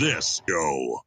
this show.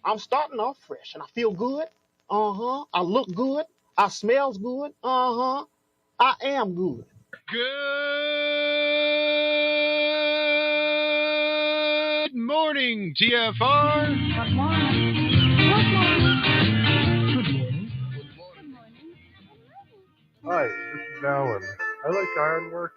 I'm starting off fresh and I feel good. I look good. I smells good. I am good. Good morning, TFR. Good morning. Hi, this is Alan. I like Ironworx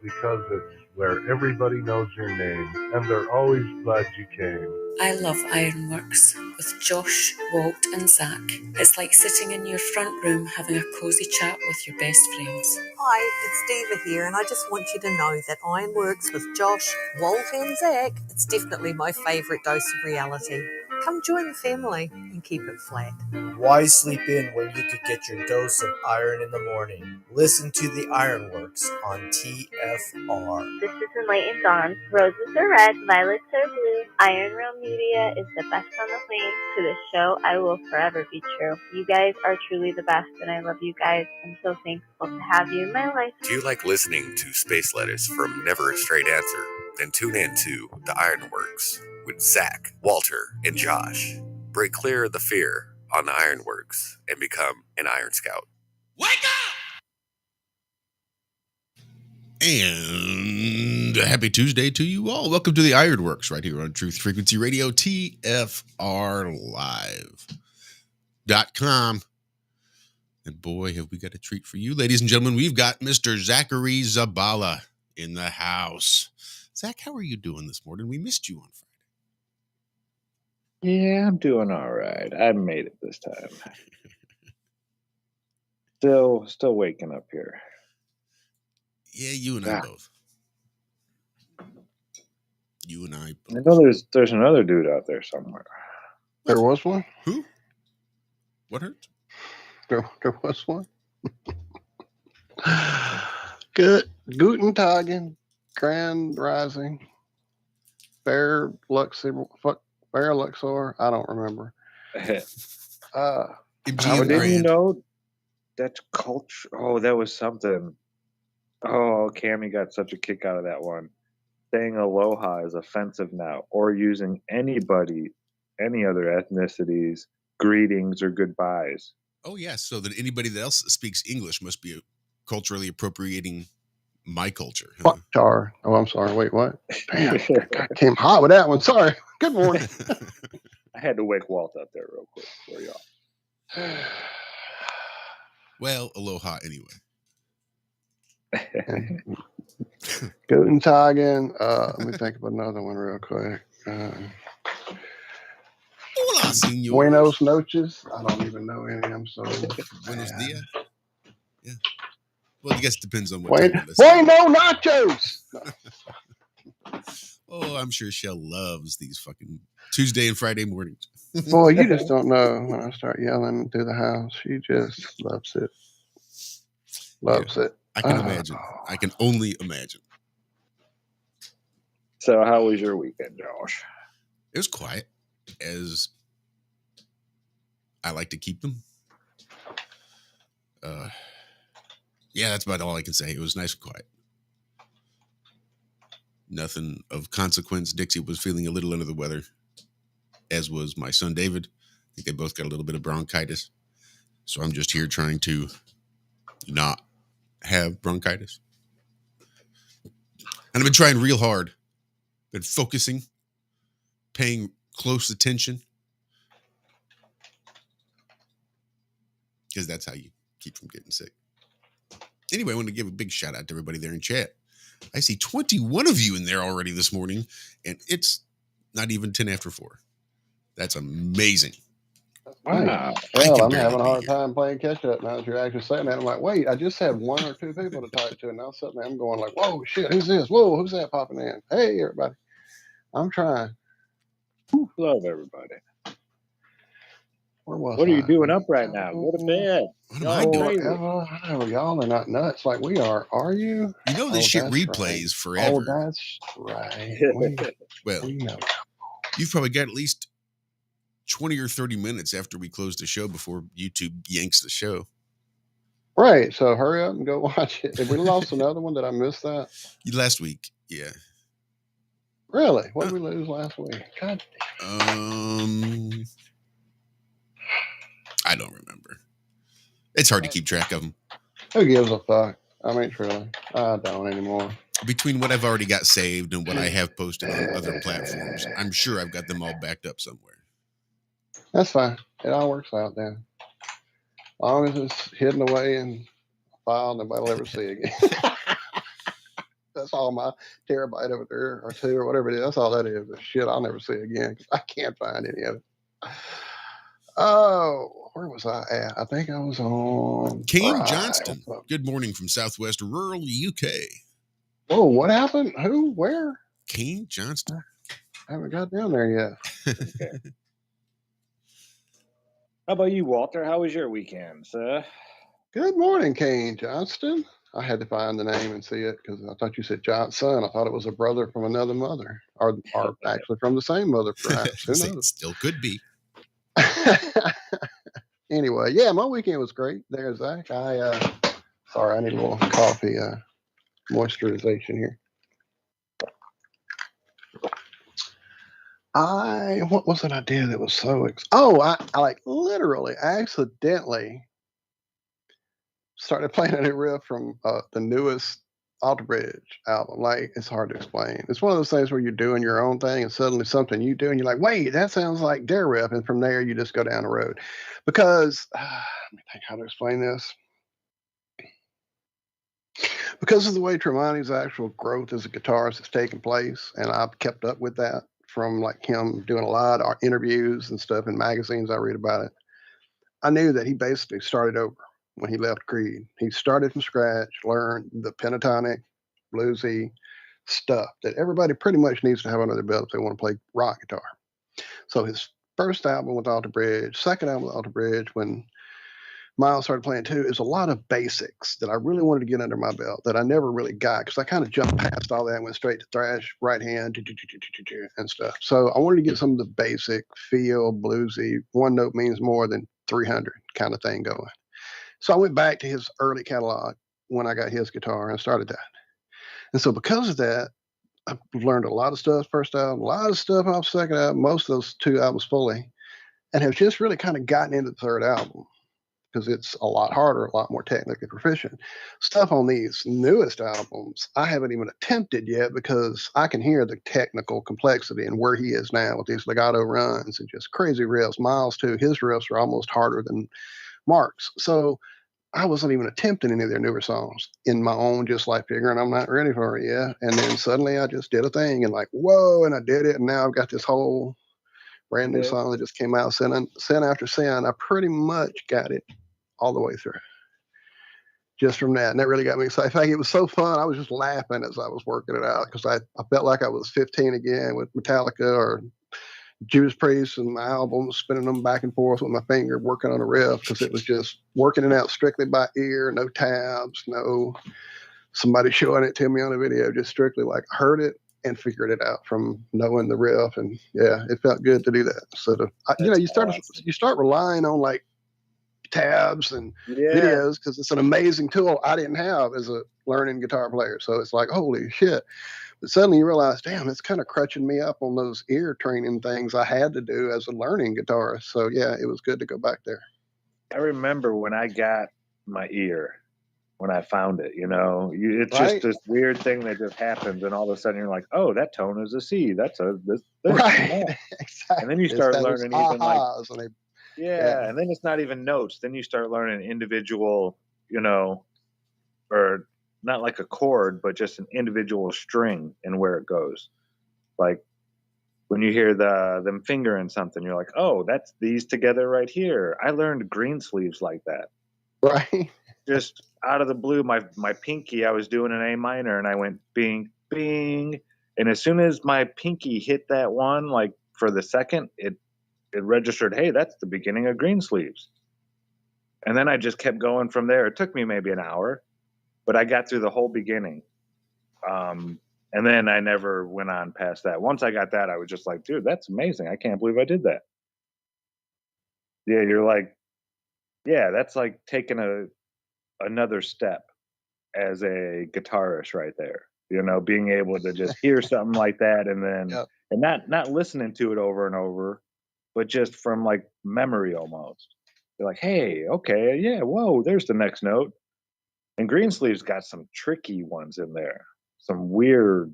because it's where everybody knows your name, and they're always glad you came. I love Ironworx with Josh, Walt and Zack. It's like sitting in your front room having a cosy chat with your best friends. Hi, it's Diva here, and I just want you to know that Ironworx with Josh, Walt and Zack, it's definitely my favourite dose of reality. Come join the family and keep it flat. Why sleep in when you could get your dose of iron in the morning? Listen to the Ironworx on TFR. This is Enlightened Dawn. Roses are red, violets are blue. Iron Realm Media is the best on the planet. To this show, I will forever be true. You guys are truly the best, and I love you guys. I'm so thankful to have you in my life. Do you like listening to space letters from Never a Straight Answer? Then tune in to the Ironworx with Zack, Walter, and Josh. Break clear of the fear on the Ironworx and become an Iron Scout. Wake up! And happy Tuesday to you all. Welcome to the Ironworx right here on Truth Frequency Radio, TFRlive.com. And boy, have we got a treat for you, ladies and gentlemen. We've got Mr. Zachary Zabala in the house. Zach, how are you doing this morning? We missed you on Friday. Yeah, I'm doing all right. I made it this time. Still waking up here. Yeah, you and I both. You and I both. I know there's another dude out there somewhere. There was one? Who? What hurt? There was one? Good. Guten Tagen, Grand Rising, Bear Luxor, I don't remember. Didn't you know that's culture? Oh, that was something. Oh, Cammy got such a kick out of that one. Saying aloha is offensive now, or using any other ethnicities, greetings or goodbyes. Oh, yes. So that anybody that else speaks English must be culturally appropriating my culture. Huh? Oh, I'm sorry. Wait, what? Damn, I came hot with that one. Sorry. Good morning. I had to wake Walt up there real quick for y'all. Well, aloha anyway. Guten Tagen. Let me think of another one real quick. Hola, senor. Buenos noches. I don't even know any. I'm sorry. Buenos dias. Yeah. Well, I guess it depends on what Bueno nachos. Oh, I'm sure Shell loves these fucking Tuesday and Friday mornings. Boy, you just don't know when I start yelling through the house. She just loves it. Loves it. I can imagine. I can only imagine. So how was your weekend, Josh? It was quiet, as I like to keep them. Yeah, that's about all I can say. It was nice and quiet. Nothing of consequence. Dixie was feeling a little under the weather, as was my son David. I think they both got a little bit of bronchitis. So I'm just here trying to not have bronchitis. And I've been trying real hard. Been focusing, paying close attention. Because that's how you keep from getting sick. Anyway, I want to give a big shout out to everybody there in chat. I see 21 of you in there already this morning, and it's not even 10 after 4. That's amazing. Wow. I Well, can I'm barely having a be hard here. time playing catch up now that you're actually saying that. I'm like, wait, I just had 1 or 2 people to talk to, and now suddenly I'm going like, whoa, shit, who's this? Whoa, who's that popping in? Hey, everybody. I'm trying. Love everybody. Where was What are you I? doing up right now? Go to bed. What am Y'all I are doing? crazy. Whatever. Y'all are not nuts like we are you? You know this Oh, shit that's right. replays Oh, forever. that's right. Well, We know. you've probably got at least 20 or 30 minutes after we close the show before YouTube yanks the show. Right. So hurry up and go watch it. If we lost another one, did I miss that? Last week, yeah. Really? What did we lose last week? God. I don't remember. It's hard to keep track of them. Who gives a fuck? I mean, truly, I don't anymore. Between what I've already got saved and what I have posted on other platforms, I'm sure I've got them all backed up somewhere. That's fine. It all works out then. As long as it's hidden away in a file nobody will ever see again. That's all my terabyte over there, or 2, or whatever it is. That's all that is. The shit I'll never see again because I can't find any of it. Oh, where was I at? I think I was on Kane Johnston. Good morning from southwest rural UK. Oh, what happened? Who? Where? Kane Johnston. I haven't got down there yet. Okay. How about you, Walter? How was your weekend, sir? Good morning, Kane Johnston. I had to find the name and see it because I thought you said Johnson. I thought it was a brother from another mother, or actually from the same mother, perhaps. Who knows? Still could be. Anyway, yeah, my weekend was great. There's Zach. Sorry, I need a little coffee moisturization here. What was it I did that was so I like literally accidentally started playing a new riff from the newest Alter Bridge album. Like, it's hard to explain. It's one of those things where you're doing your own thing and suddenly something you do and you're like, wait, that sounds like their riff. And from there you just go down the road. Because let me think how to explain this. Because of the way Tremonti's actual growth as a guitarist has taken place, and I've kept up with that from like him doing a lot of interviews and stuff in magazines I read about it, I knew that he basically started over when he left Creed. He started from scratch, learned the pentatonic, bluesy stuff that everybody pretty much needs to have under their belt if they want to play rock guitar. So his first album with Alter Bridge, second album with Alter Bridge, when Miles started playing too, is a lot of basics that I really wanted to get under my belt that I never really got because I kind of jumped past all that and went straight to thrash, right hand, and stuff. So I wanted to get some of the basic feel, bluesy, one note means more than 300 kind of thing going. So I went back to his early catalog when I got his guitar and started that. And so because of that, I've learned a lot of stuff first album, a lot of stuff off second album, most of those 2 albums fully, and have just really kind of gotten into the third album because it's a lot harder, a lot more technically proficient. Stuff on these newest albums, I haven't even attempted yet because I can hear the technical complexity and where he is now with these legato runs and just crazy riffs. Miles, too, his riffs are almost harder than Mark's. So I wasn't even attempting any of their newer songs in my own, just like figuring I'm not ready for it yet. And then suddenly I just did a thing and like, whoa, and I did it. And now I've got this whole brand new song that just came out, Sin After Sin. I pretty much got it all the way through just from that. And that really got me excited. In fact, it was so fun. I was just laughing as I was working it out because I felt like I was 15 again with Metallica or Judas Priest and my albums, spinning them back and forth with my finger, working on a riff because it was just working it out strictly by ear, no tabs, no somebody showing it to me on a video, just strictly like heard it and figured it out from knowing the riff. And yeah, it felt good to do that. So you start relying on like tabs and videos because it's an amazing tool I didn't have as a learning guitar player. So it's like, holy shit. But suddenly you realize, damn, it's kind of crutching me up on those ear training things I had to do as a learning guitarist. So yeah, it was good to go back there. I remember when I got my ear, when I found it, it's right? just this weird thing that just happens, and all of a sudden you're like, oh, that tone is a C. That's this. Right. Exactly. And then you start learning even like, yeah, and then it's not even notes. Then you start learning individual, or not like a chord, but just an individual string and where it goes. Like when you hear them fingering something, you're like, oh, that's these together right here. I learned green sleeves like that. Right. Just out of the blue, my pinky, I was doing an A minor and I went bing, bing. And as soon as my pinky hit that one, like for the second, it registered, hey, that's the beginning of green sleeves. And then I just kept going from there. It took me maybe an hour, but I got through the whole beginning. And then I never went on past that. Once I got that, I was just like, dude, that's amazing. I can't believe I did that. Yeah, you're like, yeah, that's like taking another step as a guitarist right there. You know, being able to just hear something like that and then Yep. and not listening to it over and over, but just from like memory almost. You're like, hey, okay, yeah, whoa, there's the next note. And Greensleeves got some tricky ones in there. Some weird.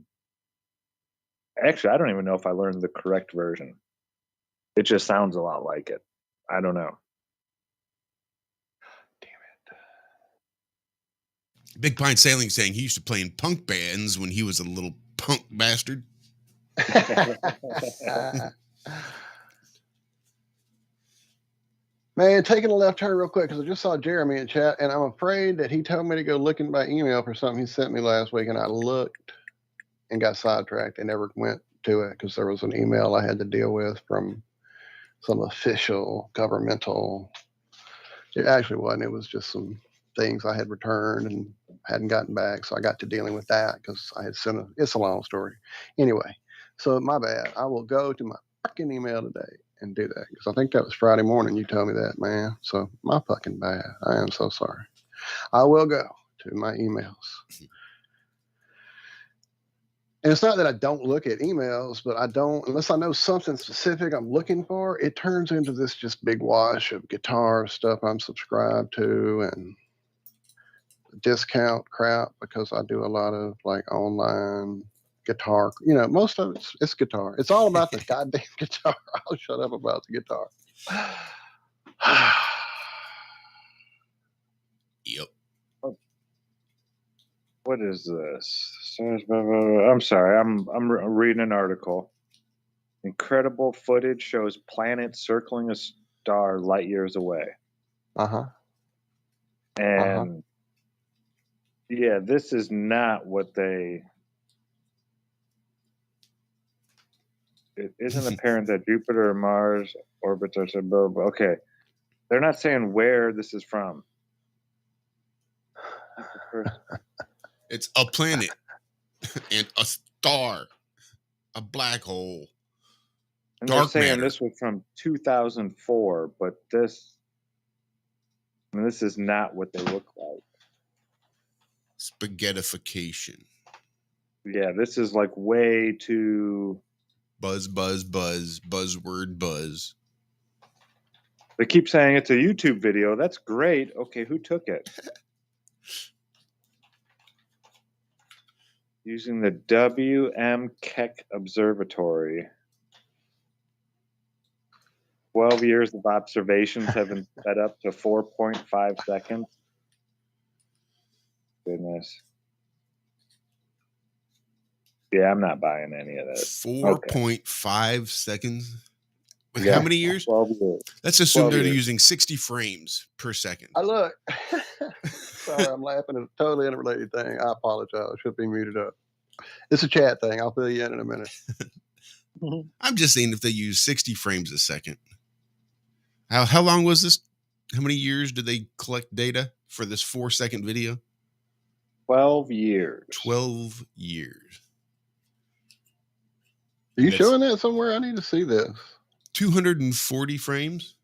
Actually, I don't even know if I learned the correct version. It just sounds a lot like it. I don't know. Big Pine Sailing saying he used to play in punk bands when he was a little punk bastard. Man, taking a left turn real quick because I just saw Jeremy in chat, and I'm afraid that he told me to go look in my email for something he sent me last week, and I looked and got sidetracked and never went to it because there was an email I had to deal with from some official governmental. It actually wasn't. It was just some things I had returned and hadn't gotten back, so I got to dealing with that because I had sent it's a long story. Anyway, so my bad. I will go to my fucking email today and do that because I think that was Friday morning you told me that, man. So my fucking bad. I am so sorry. I will go to my emails. And it's not that I don't look at emails, but I don't, unless I know something specific I'm looking for, it turns into this just big wash of guitar stuff I'm subscribed to and discount crap because I do a lot of like online guitar. You know, most of it's guitar. It's all about the goddamn guitar. I'll shut up about the guitar. Yep. What is this? I'm sorry. I'm reading an article. Incredible footage shows planet circling a star light years away. And yeah, this is not what they. It isn't apparent that Jupiter or Mars orbits are so. Okay, they're not saying where this is from. It's a planet and a star, a black hole. And Dark they're saying matter. this was from 2004, but this is not what they look like. Spaghettification. Yeah, this is like way too buzz, buzzword buzz. They keep saying it's a YouTube video. That's great. Okay, who took it? Using the WM Keck Observatory. 12 years of observations have been sped up to 4.5 seconds. Goodness. Yeah, I'm not buying any of this. 4.5 seconds? With Yeah, how many years? 12 years. Let's assume 12 they're years. using 60 frames per second. I look. Sorry, I'm laughing at a totally unrelated thing. I apologize. I should be muted up. It's a chat thing. I'll fill you in a minute. I'm just saying if they use 60 frames a second. How long was this? How many years did they collect data for this 4-second video? 12 years. 12 years. Are you showing that somewhere? I need to see this. 240 frames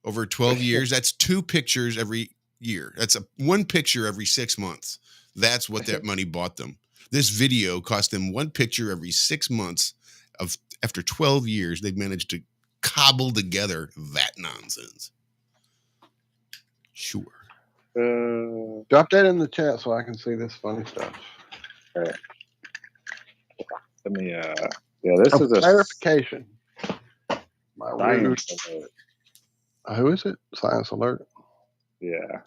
over 12 years. That's 2 pictures every year. That's one picture every 6 months. That's what that money bought them. This video cost them 1 picture every 6 months. After 12 years, they've managed to cobble together that nonsense. Sure. Drop that in the chat so I can see this funny stuff. All right. Let me, this is a clarification. My science alert. Who is it? Science alert. Yeah.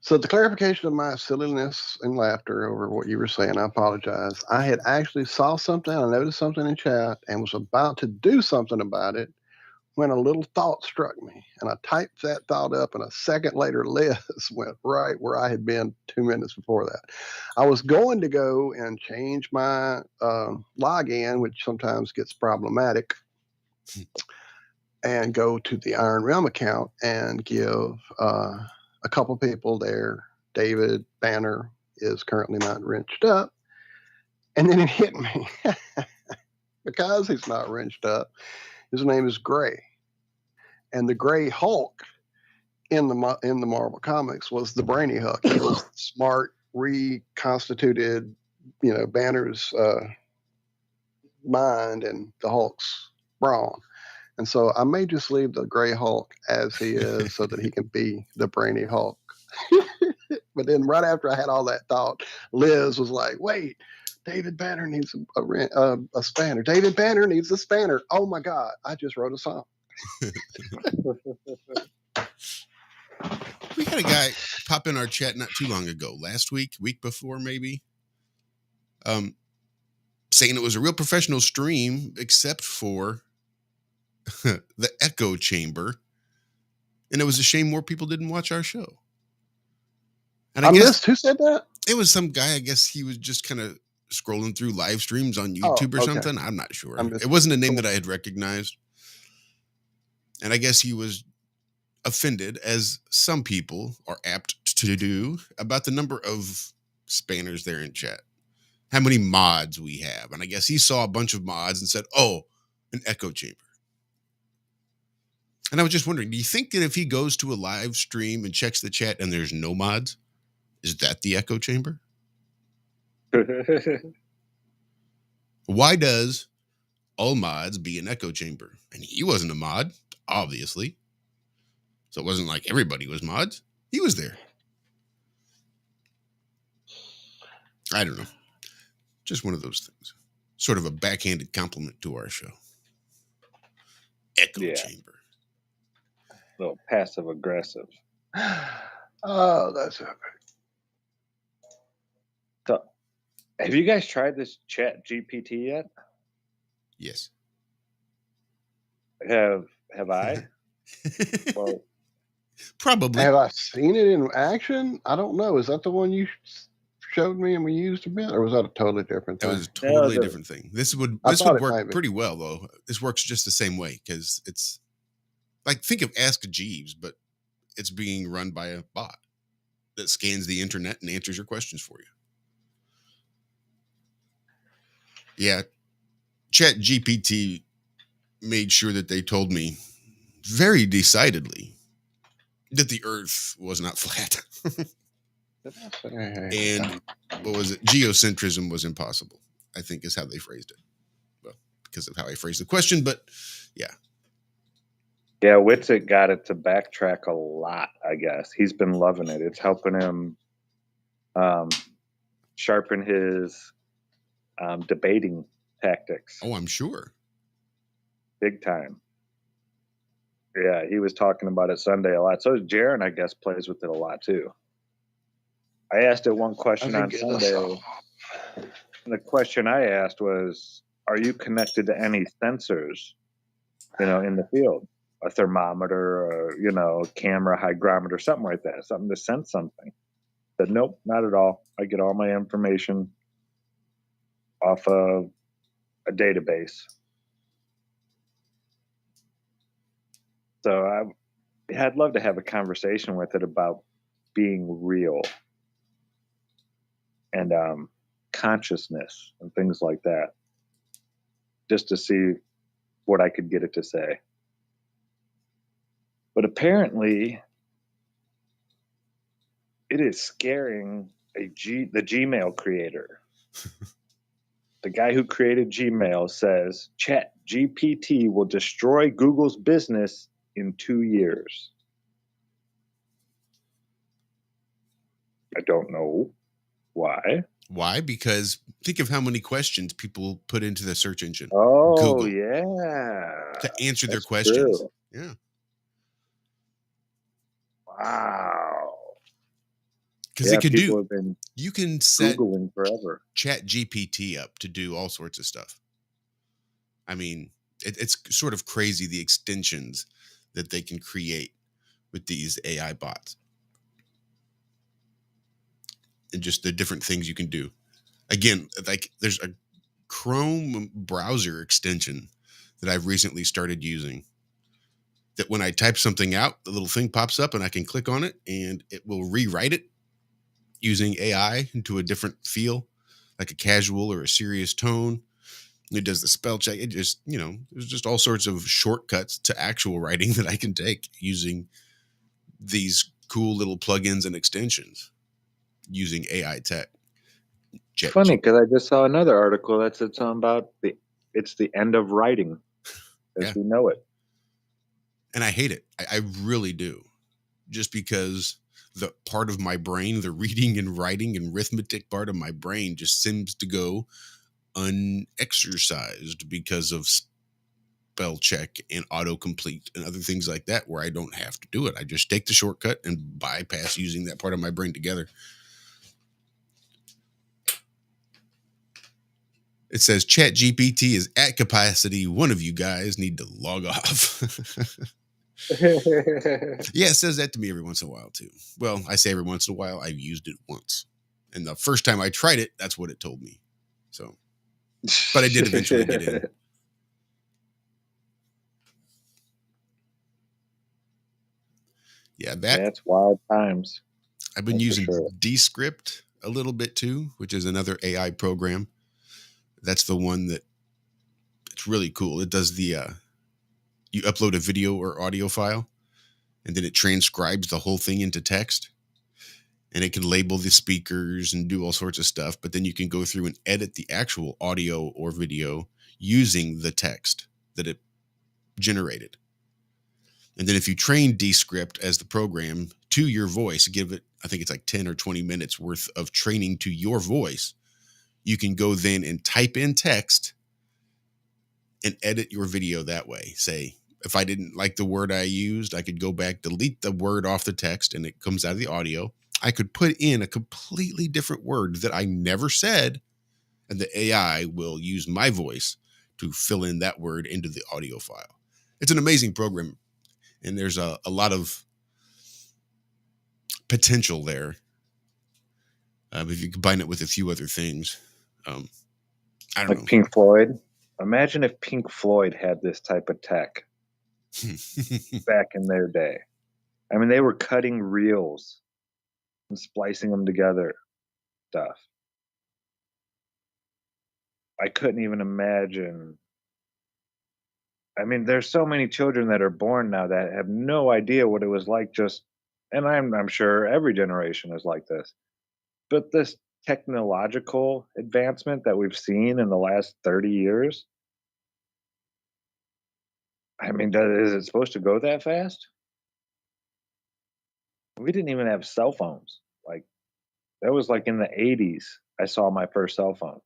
So the clarification of my silliness and laughter over what you were saying, I apologize. I had actually saw something, I noticed something in chat, and was about to do something about it when a little thought struck me. And I typed that thought up, and a second later, Liz went right where I had been 2 minutes before that. I was going to go and change my login, which sometimes gets problematic, and go to the Iron Realm account and give a couple people there. David Banner is currently not wrenched up. And then it hit me. Because he's not wrenched up, his name is Gray. And the Gray Hulk in the Marvel comics was the Brainy Hulk. He was smart, reconstituted, Banner's mind and the Hulk's brawn. And so I may just leave the Gray Hulk as he is so that he can be the Brainy Hulk. But then right after I had all that thought, Liz was like, wait, David Banner needs a spanner. David Banner needs a spanner. Oh, my God. I just wrote a song. We had a guy pop in our chat not too long ago, last week before maybe, saying it was a real professional stream except for the echo chamber. And it was a shame more people didn't watch our show. And I missed. Who said that? It was some guy. I guess he was just kind of scrolling through live streams on YouTube or something. I'm not sure. It wasn't a name that I had recognized. And I guess he was offended, as some people are apt to do, about the number of spanners there in chat. How many mods we have. And I guess he saw a bunch of mods and said, oh, an echo chamber. And I was just wondering, do you think that if he goes to a live stream and checks the chat and there's no mods, is that the echo chamber? Why does all mods be an echo chamber? And he wasn't a mod, obviously. So it wasn't like everybody was mods. He was there. I don't know. Just one of those things. Sort of a backhanded compliment to our show. Echo chamber. A little passive aggressive. Oh, that's okay. So, have you guys tried this Chat GPT yet? Yes. Have I? Well, probably. Have I seen it in action? I don't know. Is that the one you showed me and we used a bit, or was that a totally different thing? That was a totally different thing. This would work pretty well, though. This works just the same way, because it's like, think of Ask Jeeves, but it's being run by a bot that scans the internet and answers your questions for you. Yeah, Chat GPT made sure that they told me very decidedly that the Earth was not flat. And what was it? Geocentrism was impossible, I think is how they phrased it. Well, because of how I phrased the question, but yeah. Yeah, Witsit got it to backtrack a lot, I guess. He's been loving it. It's helping him sharpen his debating tactics. Oh, I'm sure. Big time. Yeah, he was talking about it Sunday a lot. So Jaron, I guess, plays with it a lot too. I asked it one question on Sunday. And the question I asked was, are you connected to any sensors, in the field? A thermometer, or, camera, hygrometer, something like that, something to sense something. I said, nope, not at all. I get all my information off of a database. So I'd love to have a conversation with it about being real and consciousness and things like that, just to see what I could get it to say. But apparently, it is scaring the Gmail creator. The guy who created Gmail says Chat GPT will destroy Google's business in 2 years. I don't know why. Why? Because think of how many questions people put into the search engine. Oh, Google, yeah. to answer their questions. True. Yeah. Wow. because it can people do. have been You can set Googling forever. Chat GPT up to do all sorts of stuff. I mean, it's sort of crazy the extensions that they can create with these AI bots, and just the different things you can do. Again, like there's a Chrome browser extension that I've recently started using, that when I type something out, the little thing pops up and I can click on it and it will rewrite it using AI into a different feel, like a casual or a serious tone. It does the spell check. It just, there's just all sorts of shortcuts to actual writing that I can take using these cool little plugins and extensions using AI tech. Funny, because I just saw another article that said something about it's the end of writing as we know it. And I hate it. I really do. Just because the part of my brain, the reading and writing and arithmetic part of my brain, just seems to go unexercised because of spell check and autocomplete and other things like that, where I don't have to do it. I just take the shortcut and bypass using that part of my brain together. It says Chat GPT is at capacity. One of you guys need to log off. Yeah, it says that to me every once in a while too. Well, I say every once in a while. I've used it once, and the first time I tried it, that's what it told me. So, but I did eventually get in. Yeah, that's wild times. I've been using Descript a little bit too, which is another AI program. That's the one that it's really cool. It does the you upload a video or audio file, and then it transcribes the whole thing into text, and it can label the speakers and do all sorts of stuff. But then you can go through and edit the actual audio or video using the text that it generated. And then if you train Descript as the program to your voice, give it, I think it's like 10 or 20 minutes worth of training to your voice, you can go then and type in text and edit your video that way. Say, if I didn't like the word I used, I could go back, delete the word off the text, and it comes out of the audio. I could put in a completely different word that I never said, and the AI will use my voice to fill in that word into the audio file. It's an amazing program, and there's a lot of potential there if you combine it with a few other things. I don't know. Pink Floyd. Imagine if Pink Floyd had this type of tech back in their day. I mean, they were cutting reels and splicing them together. Stuff. I couldn't even imagine. I mean, there's so many children that are born now that have no idea what it was like and I'm sure every generation is like this. But this technological advancement that we've seen in the last 30 years, I mean, is it supposed to go that fast? We didn't even have cell phones. Like, that was like in the 80s, I saw my first cell phone.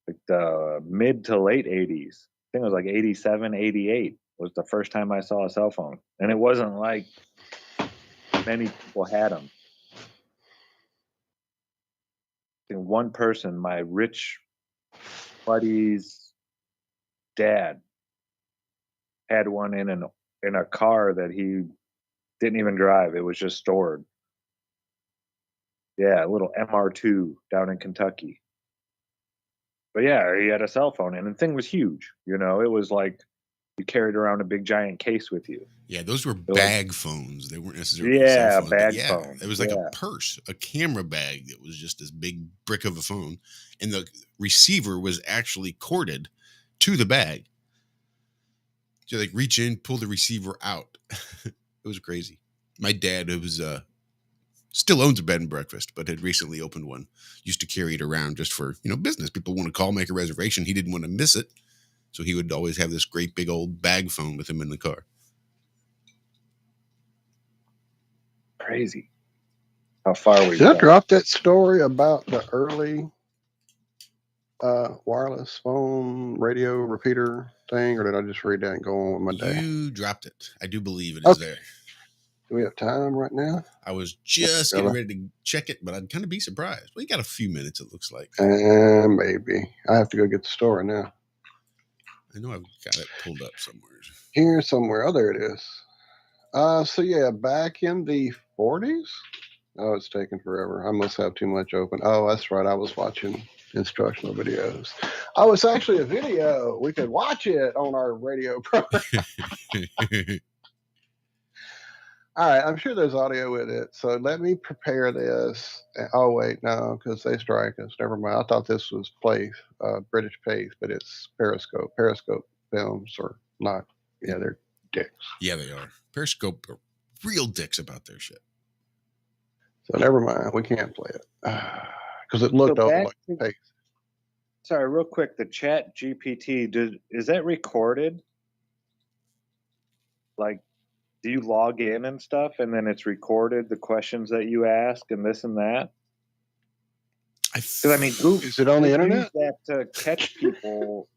Like the mid to late 80s. I think it was like 87, 88 was the first time I saw a cell phone. And it wasn't like many people had them. I think one person, my rich buddy's dad, had one in a car that he didn't even drive. It was just stored. Yeah, a little MR2 down in Kentucky. But yeah, he had a cell phone, and the thing was huge. It was like you carried around a big giant case with you. Yeah, those were bag phones. They weren't necessarily cell phones. Bag phone. It was like a purse, a camera bag that was just this big brick of a phone, and the receiver was actually corded to the bag. So like reach in, pull the receiver out. It was crazy. My dad, who was still owns a bed and breakfast, but had recently opened one, used to carry it around just for business. People want to call, make a reservation. He didn't want to miss it. So he would always have this great big old bag phone with him in the car. Crazy. How far we Did I drop that story about the early wireless phone radio repeater thing, or did I just read that and go on with my day? You dropped it. I do believe it is there. Do we have time right now? I was just getting ready to check it, but I'd kind of be surprised. We got a few minutes, it looks like. Maybe. I have to go get the story now. I know I've got it pulled up somewhere. Here somewhere. Oh, there it is. So yeah, back in the 40s. Oh, it's taking forever. I must have too much open. Oh, that's right. I was watching instructional videos. Oh, it's actually a video. We could watch it on our radio program. All right, I'm sure there's audio with it. So let me prepare this. Oh, wait, no, because they strike us. Never mind. I thought this was British Pace, but it's Periscope. Periscope films are not. Yeah, they're dicks. Yeah, they are. Periscope are real dicks about their shit. So never mind. We can't play it because it looked like Pace. Sorry, real quick. The Chat GPT, is that recorded? Like, do you log in and stuff, and then it's recorded, the questions that you ask and this and that? Because I mean, Google, is it on the internet? Use that to catch people,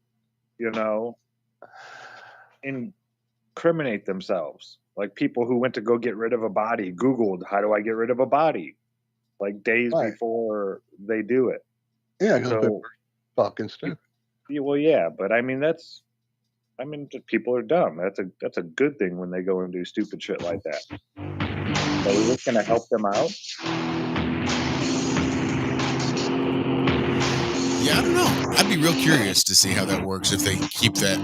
incriminate themselves. Like people who went to go get rid of a body, Googled, how do I get rid of a body? Like days before they do it. Yeah, because people are fucking stupid. Well, yeah, but I mean, people are dumb. That's a good thing when they go and do stupid shit like that. So we're just going to help them out? Yeah, I don't know. I'd be real curious to see how that works if they keep that.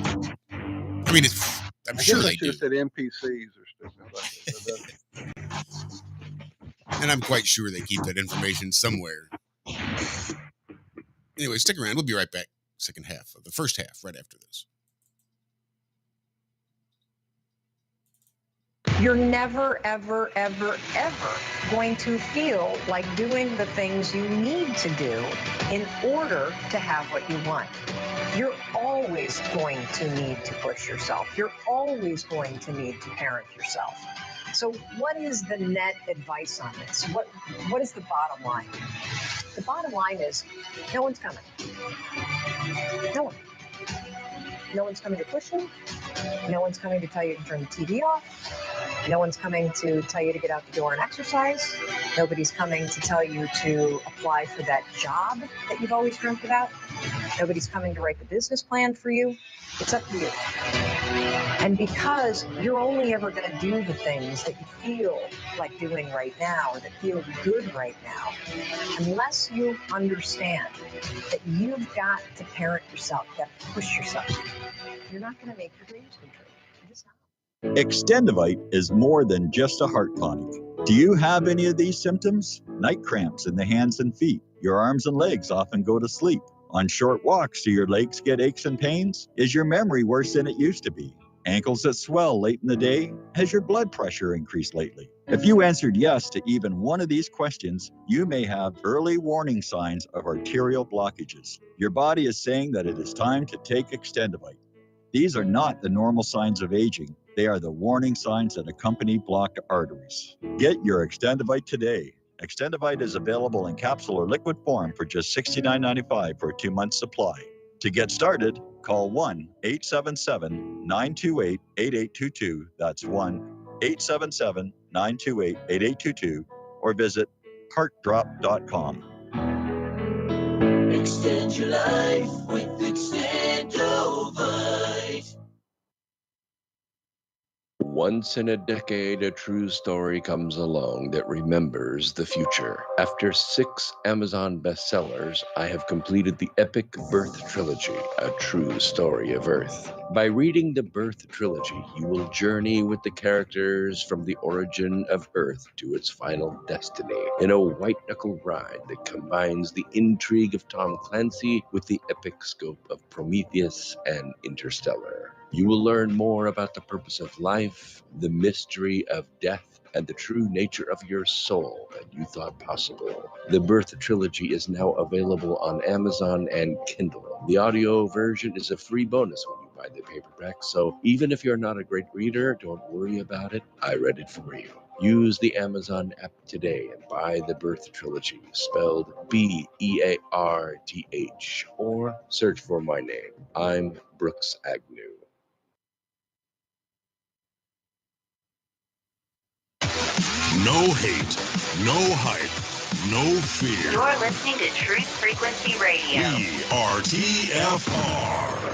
I mean, I'm sure they do. I said NPCs or stuff. And I'm quite sure they keep that information somewhere. Anyway, stick around. We'll be right back. Second half of the first half, right after this. You're never, ever, ever, ever going to feel like doing the things you need to do in order to have what you want. You're always going to need to push yourself. You're always going to need to parent yourself. So what is the net advice on this? What is the bottom line? The bottom line is no one's coming. No one. No one's coming to push you. No one's coming to tell you to turn the TV off. No one's coming to tell you to get out the door and exercise. Nobody's coming to tell you to apply for that job that you've always dreamt about. Nobody's coming to write the business plan for you. It's up to you. And because you're only ever going to do the things that you feel like doing right now, or that feel good right now, unless you understand that you've got to parent yourself, you've got to push yourself, you're not going to make your dreams come true. You're just not. Extendivite is more than just a heart tonic. Do you have any of these symptoms? Night cramps in the hands and feet. Your arms and legs often go to sleep. On short walks, do your legs get aches and pains? Is your memory worse than it used to be? Ankles that swell late in the day? Has your blood pressure increased lately? If you answered yes to even one of these questions, you may have early warning signs of arterial blockages. Your body is saying that it is time to take Extendivite. These are not the normal signs of aging. They are the warning signs that accompany blocked arteries. Get your Extendivite today. Extendivite is available in capsule or liquid form for just $69.95 for a 2-month supply. To get started, call 1-877-928-8822. That's 1-877-928-8822 or visit heartdrop.com. Extend your life with Extendivite. Once in a decade, a true story comes along that remembers the future. After 6 Amazon bestsellers, I have completed the epic Birth Trilogy, a true story of Earth. By reading the Birth Trilogy, you will journey with the characters from the origin of Earth to its final destiny in a white-knuckle ride that combines the intrigue of Tom Clancy with the epic scope of Prometheus and Interstellar. You will learn more about the purpose of life, the mystery of death, and the true nature of your soul than you thought possible. The Birth Trilogy is now available on Amazon and Kindle. The audio version is a free bonus when you buy the paperback, so even if you're not a great reader, don't worry about it. I read it for you. Use the Amazon app today and buy the Birth Trilogy, spelled B-E-A-R-T-H, or search for my name. I'm Brooks Agnew. No hate, no hype, no fear. You're listening to Truth Frequency Radio. We are TFR.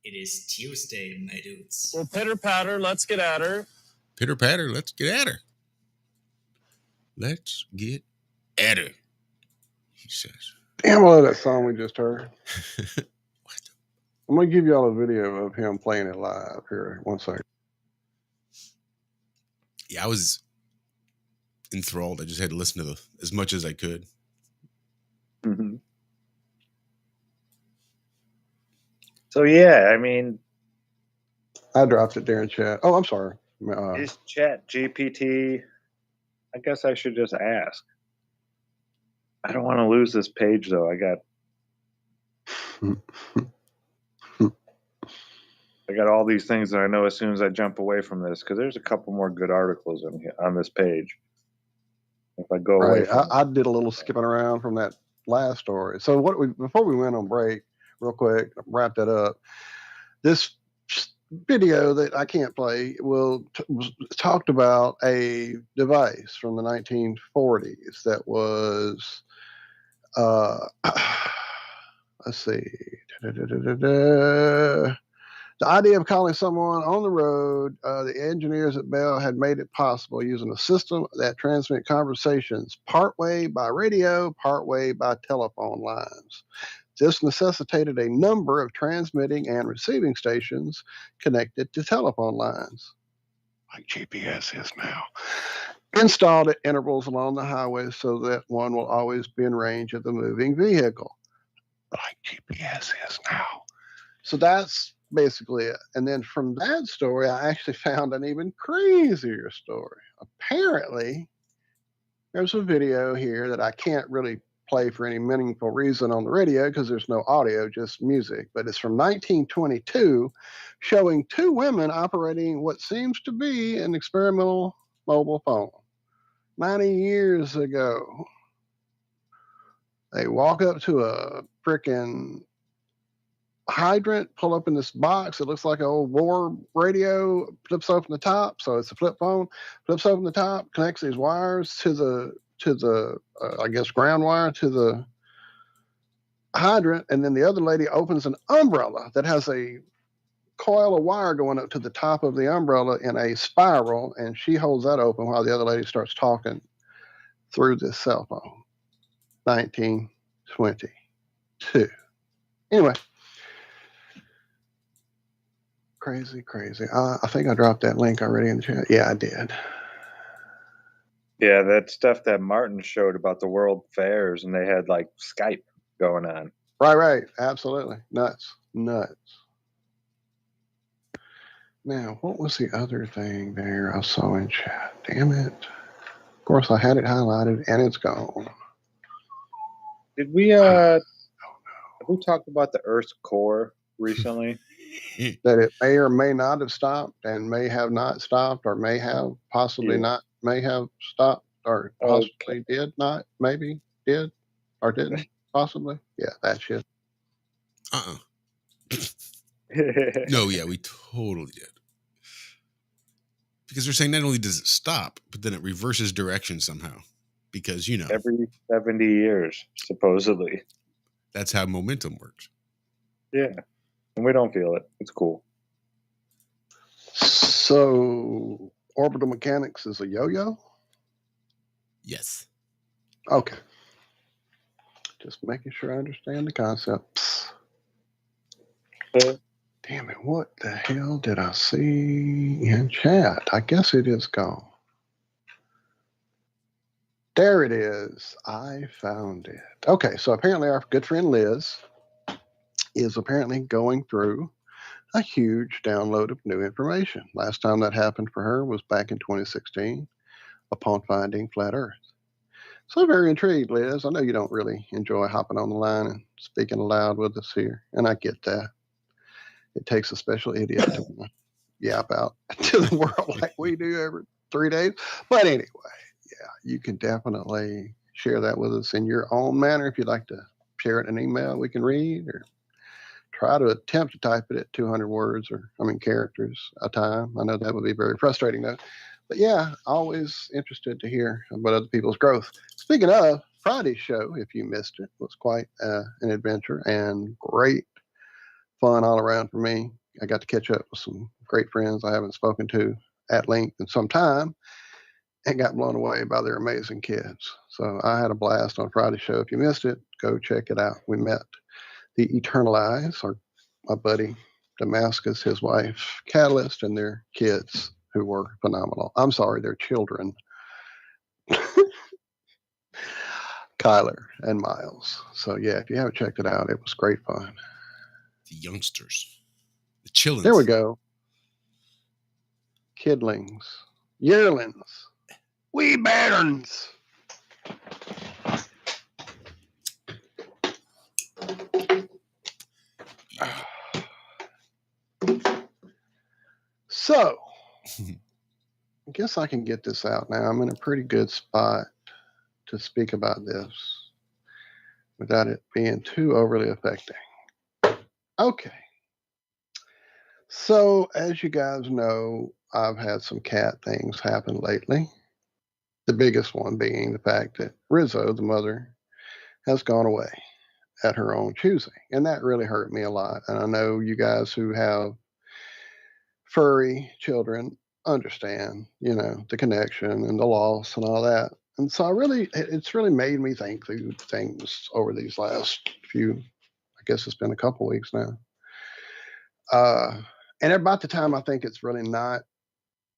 It is Tuesday, my dudes. Well, pitter patter, let's get at her. Pitter patter, let's get at her. Let's get at her, he says. Damn, I love that song we just heard. I'm going to give y'all a video of him playing it live here. 1 second. Yeah, I was enthralled. I just had to listen to as much as I could. Mm-hmm. So, yeah, I mean... I dropped it there in chat. Oh, I'm sorry. Is Chat GPT... I guess I should just ask. I don't want to lose this page, though. I got all these things that I know as soon as I jump away from this, because there's a couple more good articles in here, on this page. If I go away from I did a little skipping around from that last story. So before we went on break, real quick, wrap that up. This video that I can't play talked about a device from the 1940s that was, let's see, the idea of calling someone on the road, the engineers at Bell had made it possible using a system that transmit conversations partway by radio, partway by telephone lines. This necessitated a number of transmitting and receiving stations connected to telephone lines, like GPS is now, installed at intervals along the highway so that one will always be in range of the moving vehicle, like GPS is now. So that's basically it. And then from that story, I actually found an even crazier story. Apparently, there's a video here that I can't really play for any meaningful reason on the radio because there's no audio, just music. But it's from 1922, showing two women operating what seems to be an experimental mobile phone. 90 years ago, they walk up to a frickin' hydrant, pull up in this box. It looks like an old war radio, flips open the top. So it's a flip phone, flips open the top, connects these wires to the I guess ground wire to the hydrant, and then the other lady opens an umbrella that has a coil of wire going up to the top of the umbrella in a spiral, and she holds that open while the other lady starts talking through this cell phone. 1922. Anyway, crazy. I think I dropped that link already in the chat. Yeah, I did. Yeah, that stuff that Martin showed about the world fairs, and they had like Skype going on. Right. Absolutely. Nuts. Now, what was the other thing there I saw in chat? Damn it. Of course, I had it highlighted, and it's gone. Did we, have we talked about the Earth's core recently? That it may or may not have stopped, and may have not stopped, or may have possibly not, may have stopped, or possibly did not, maybe did, or didn't, possibly. Yeah, that shit. No, yeah, we totally did. Because they're saying not only does it stop, but then it reverses direction somehow. Because, every 70 years, supposedly. That's how momentum works. Yeah. And we don't feel it. It's cool. So orbital mechanics is a yo-yo? Yes. Okay. Just making sure I understand the concepts. Damn it, what the hell did I see in chat? I guess it is gone. There it is. I found it. Okay, so apparently our good friend Liz is apparently going through a huge download of new information. Last time that happened for her was back in 2016 upon finding Flat Earth. So I'm very intrigued, Liz. I know you don't really enjoy hopping on the line and speaking aloud with us here, and I get that. It takes a special idiot to yap out to the world like we do every 3 days. But anyway, yeah, you can definitely share that with us in your own manner. If you'd like to share it in an email we can read, or try to attempt to type it at 200 words characters a time. I know that would be very frustrating though. But yeah, always interested to hear about other people's growth. Speaking of, Friday's show, if you missed it, was quite an adventure and great fun all around for me. I got to catch up with some great friends I haven't spoken to at length in some time and got blown away by their amazing kids. So I had a blast on Friday's show. If you missed it, go check it out. We met the Eternalize, my buddy Damascus, his wife Catalyst, and their kids, who were phenomenal. I'm sorry, their children, Kyler and Miles. So yeah, if you haven't checked it out, it was great fun. The youngsters, the chillins. There we go. Kidlings, yearlings, wee bairns. So, I guess I can get this out now. I'm in a pretty good spot to speak about this without it being too overly affecting. Okay. So, as you guys know, I've had some cat things happen lately. The biggest one being the fact that Rizzo, the mother, has gone away at her own choosing. And that really hurt me a lot. And I know you guys who have furry children understand, the connection and the loss and all that. And so it's really made me think through things over these last few, I guess it's been a couple weeks now. And about the time I think it's really not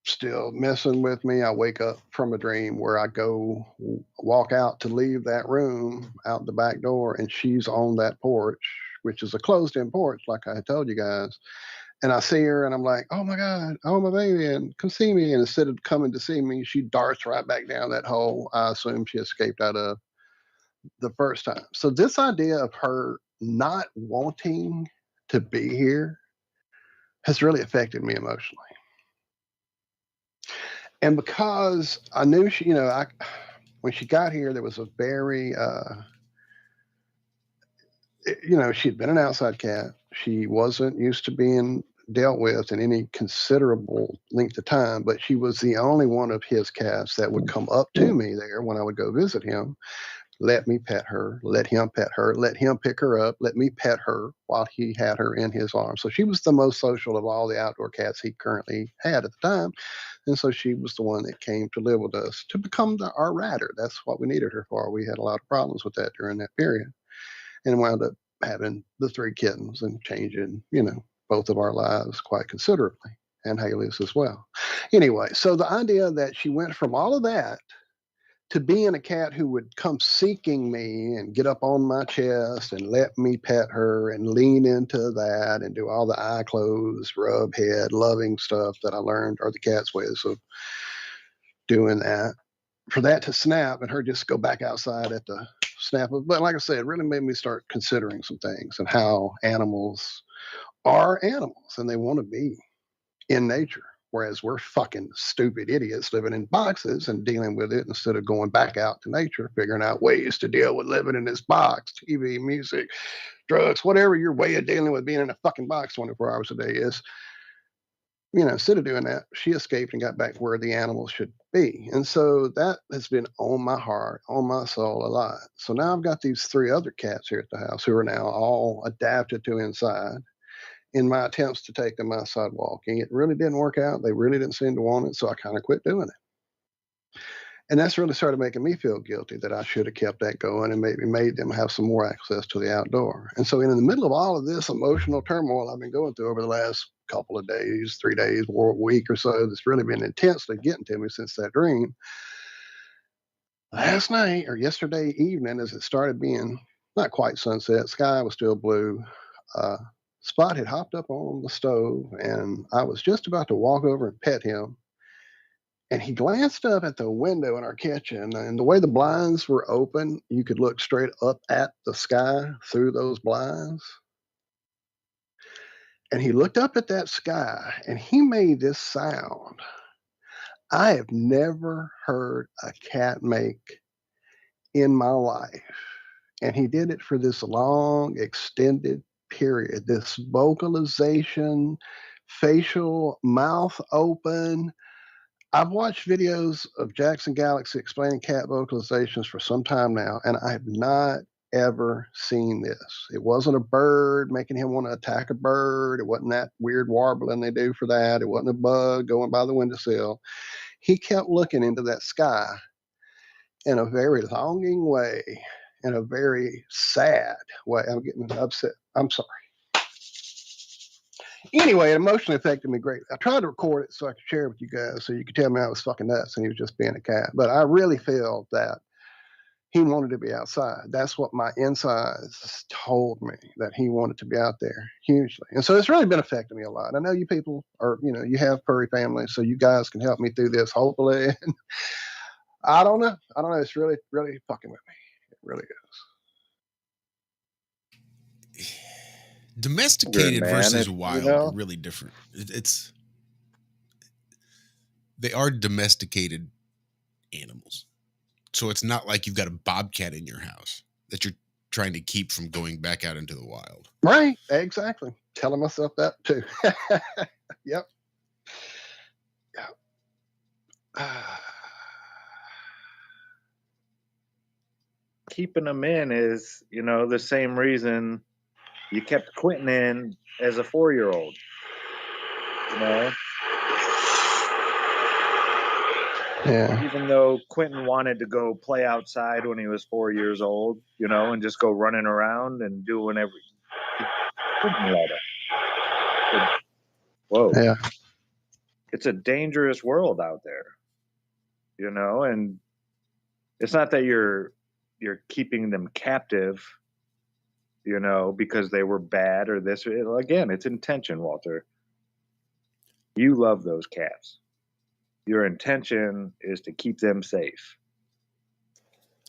still messing with me, I wake up from a dream where I go walk out to leave that room out the back door, and she's on that porch, which is a closed-in porch, like I had told you guys. And I see her, and I'm like, oh my God, oh my baby, and come see me. And instead of coming to see me, she darts right back down that hole I assume she escaped out of the first time. So this idea of her not wanting to be here has really affected me emotionally. And because I knew she, when she got here, there was a very, she'd been an outside cat. She wasn't used to being dealt with in any considerable length of time, but she was the only one of his cats that would come up to me there when I would go visit him, let me pet her, let him pet her, let him pick her up, let me pet her while he had her in his arms. So she was the most social of all the outdoor cats he currently had at the time. And so she was the one that came to live with us to become our ratter. That's what we needed her for. We had a lot of problems with that during that period, and wound up having the 3 kittens and changing, both of our lives quite considerably, and Haley's as well. Anyway, so the idea that she went from all of that to being a cat who would come seeking me and get up on my chest and let me pet her and lean into that and do all the eye close, rub head, loving stuff that I learned are the cat's ways of doing that. For that to snap and her just go back outside at the snap of, but like I said, it really made me start considering some things and how animals are animals and they want to be in nature. Whereas we're fucking stupid idiots living in boxes and dealing with it instead of going back out to nature, figuring out ways to deal with living in this box, TV, music, drugs, whatever your way of dealing with being in a fucking box 24 hours a day is. Instead of doing that, she escaped and got back where the animals should be. And so that has been on my heart, on my soul a lot. So now I've got these 3 other cats here at the house who are now all adapted to inside. in my attempts to take them outside walking. It really didn't work out. They really didn't seem to want it, so I kind of quit doing it. And that's really started making me feel guilty that I should have kept that going and maybe made them have some more access to the outdoor. And so in the middle of all of this emotional turmoil I've been going through over the last couple of days, 3 days, or a week or so, that's really been intensely getting to me since that dream. Last night or yesterday evening, as it started being not quite sunset, sky was still blue, Spot had hopped up on the stove, and I was just about to walk over and pet him. And he glanced up at the window in our kitchen, and the way the blinds were open, you could look straight up at the sky through those blinds. And he looked up at that sky, and he made this sound I have never heard a cat make in my life. And he did it for this long, extended period, this vocalization, facial, mouth open. I've watched videos of Jackson Galaxy explaining cat vocalizations for some time now, and I have not ever seen this. It wasn't a bird making him want to attack a bird. It wasn't that weird warbling they do for that. It wasn't a bug going by the windowsill. He kept looking into that sky in a very longing way, in a very sad way. I'm getting upset. I'm sorry. Anyway, it emotionally affected me greatly. I tried to record it so I could share it with you guys so you could tell me I was fucking nuts and he was just being a cat. But I really feel that he wanted to be outside. That's what my insides told me, that he wanted to be out there hugely. And so it's really been affecting me a lot. I know you people are, you have furry families, so you guys can help me through this, hopefully. I don't know. It's really, really fucking with me. It really is. Domesticated versus wild are know? really different. They are domesticated animals. So it's not like you've got a bobcat in your house that you're trying to keep from going back out into the wild. Right. Exactly. Telling myself that too. Yep. Keeping them in is, the same reason you kept Quentin in as a 4-year-old. Yeah. Even though Quentin wanted to go play outside when he was 4 years old, and just go running around and do whatever. He couldn't let it. Whoa. Yeah. It's a dangerous world out there, and it's not that you're keeping them captive, because they were bad or this. Again, it's intention, Walter. You love those cats. Your intention is to keep them safe.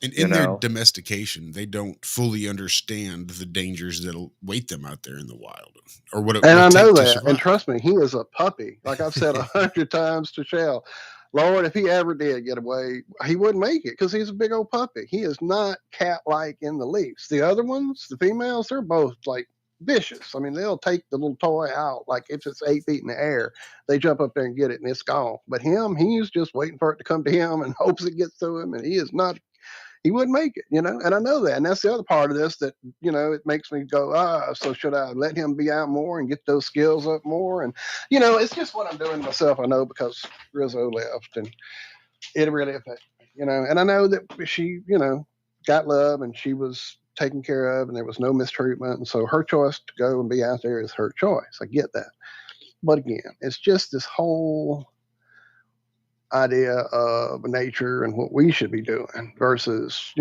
And in their domestication, they don't fully understand the dangers that'll wait them out there in the wild, or what it will I take know to that. survive. And trust me, he is a puppy. Like I've said 100 times to Shell, Lord, if he ever did get away, he wouldn't make it because he's a big old puppy. He is not cat-like in the least. The other ones, the females, they're both like vicious. I mean, they'll take the little toy out, like if it's 8 feet in the air, they jump up there and get it and it's gone. But him, he's just waiting for it to come to him and hopes it gets to him. And he wouldn't make it, and I know that. And that's the other part of this that, it makes me go, so should I let him be out more and get those skills up more? And, it's just what I'm doing to myself. I know because Rizzo left and it really affected me, and I know that she, got love and she was taken care of and there was no mistreatment. And so her choice to go and be out there is her choice. I get that. But again, it's just this whole idea of nature and what we should be doing versus,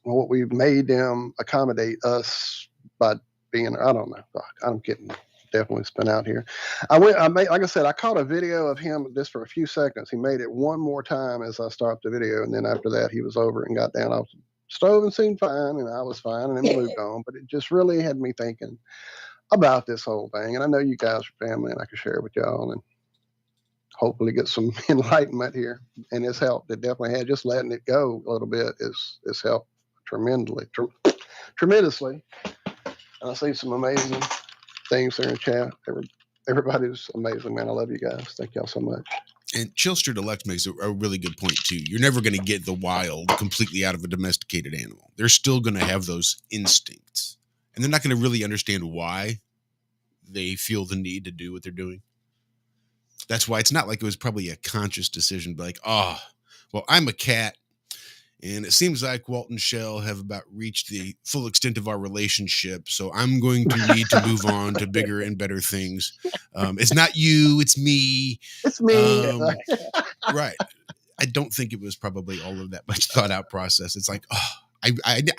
what we've made them accommodate us by being, I don't know. I'm getting definitely spun out here. Like I said, I caught a video of him just for a few seconds. He made it one more time as I stopped the video. And then after that, he was over and got down off the stove and seemed fine. And I was fine. And then we moved on. But it just really had me thinking about this whole thing. And I know you guys are family and I can share it with y'all and hopefully get some enlightenment here. And it's helped. It definitely had. Just letting it go a little bit is helped tremendously. And I see some amazing things there in chat. Everybody's amazing, man. I love you guys. Thank y'all so much. And Chillster Elect makes a really good point too. You're never going to get the wild completely out of a domesticated animal. They're still going to have those instincts, and they're not going to really understand why they feel the need to do what they're doing. That's why it's not like it was probably a conscious decision, but like, oh, well, I'm a cat. And it seems like Walt and Shell have about reached the full extent of our relationship. So I'm going to need to move on to bigger and better things. It's not you, it's me. It's me. Right. I don't think it was probably all of that much thought out process. It's like, oh, I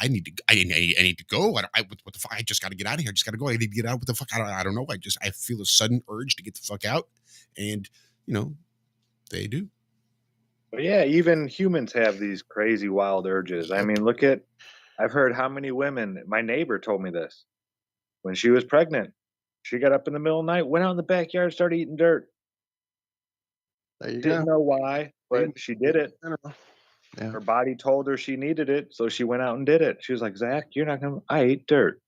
need to go. What the fuck? I just got to get out of here. I just got to go. I need to get out. What the fuck? I don't know. I feel a sudden urge to get the fuck out. And, they do. But yeah, even humans have these crazy wild urges. I mean, I've heard how many women, my neighbor told me this, when she was pregnant, she got up in the middle of the night, went out in the backyard, started eating dirt. There you Didn't go. know why, but she did it. Yeah. Her body told her she needed it, so she went out and did it. She was like, Zach, you're not going to, I ate dirt.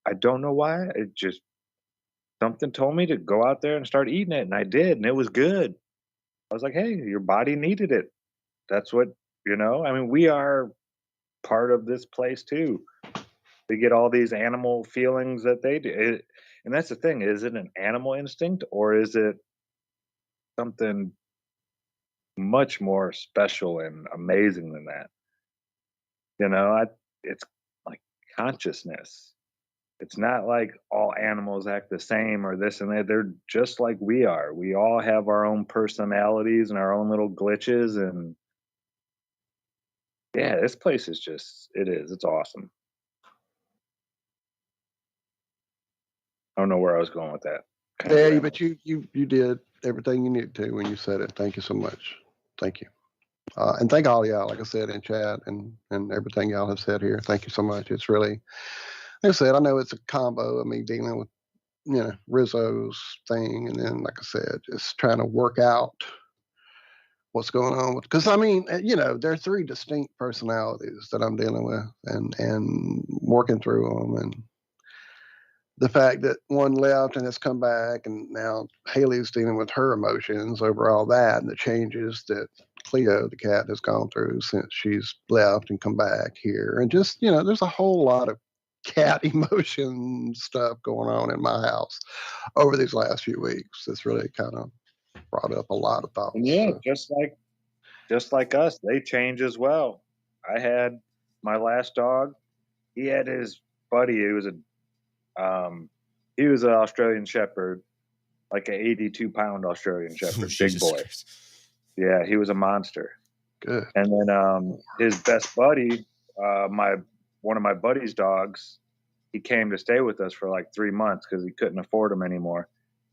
I don't know why. It just, something told me to go out there and start eating it, and I did, and it was good. I was like, hey, your body needed it. That's what, I mean, we are part of this place too. They get all these animal feelings that they do. And that's the thing. Is it an animal instinct or is it something much more special and amazing than that? It's like consciousness. It's not like all animals act the same or this and that. They're just like we are. We all have our own personalities and our own little glitches. And yeah, this place is it's awesome. I don't know where I was going with that. Yeah, but you did everything you needed to when you said it. Thank you so much. Thank you. And thank all y'all, like I said, in chat and everything y'all have said here. Thank you so much. It's really, like I said, I know it's a combo of me dealing with, Rizzo's thing. And then, like I said, just trying to work out what's going on with, because I mean, there are three distinct personalities that I'm dealing with and working through them. And the fact that one left and has come back, and now Haley's dealing with her emotions over all that and the changes that Cleo, the cat, has gone through since she's left and come back here. And just, there's a whole lot of cat emotion stuff going on in my house over these last few weeks. That's really kind of brought up a lot of thoughts. And yeah, just like us, they change as well. I had my last dog. He had his buddy. He was an Australian Shepherd, like an 82-pound Australian Shepherd, big boy. Christ. Yeah, he was a monster. Good. And then his best buddy, one of my buddy's dogs, he came to stay with us for like 3 months because he couldn't afford him anymore.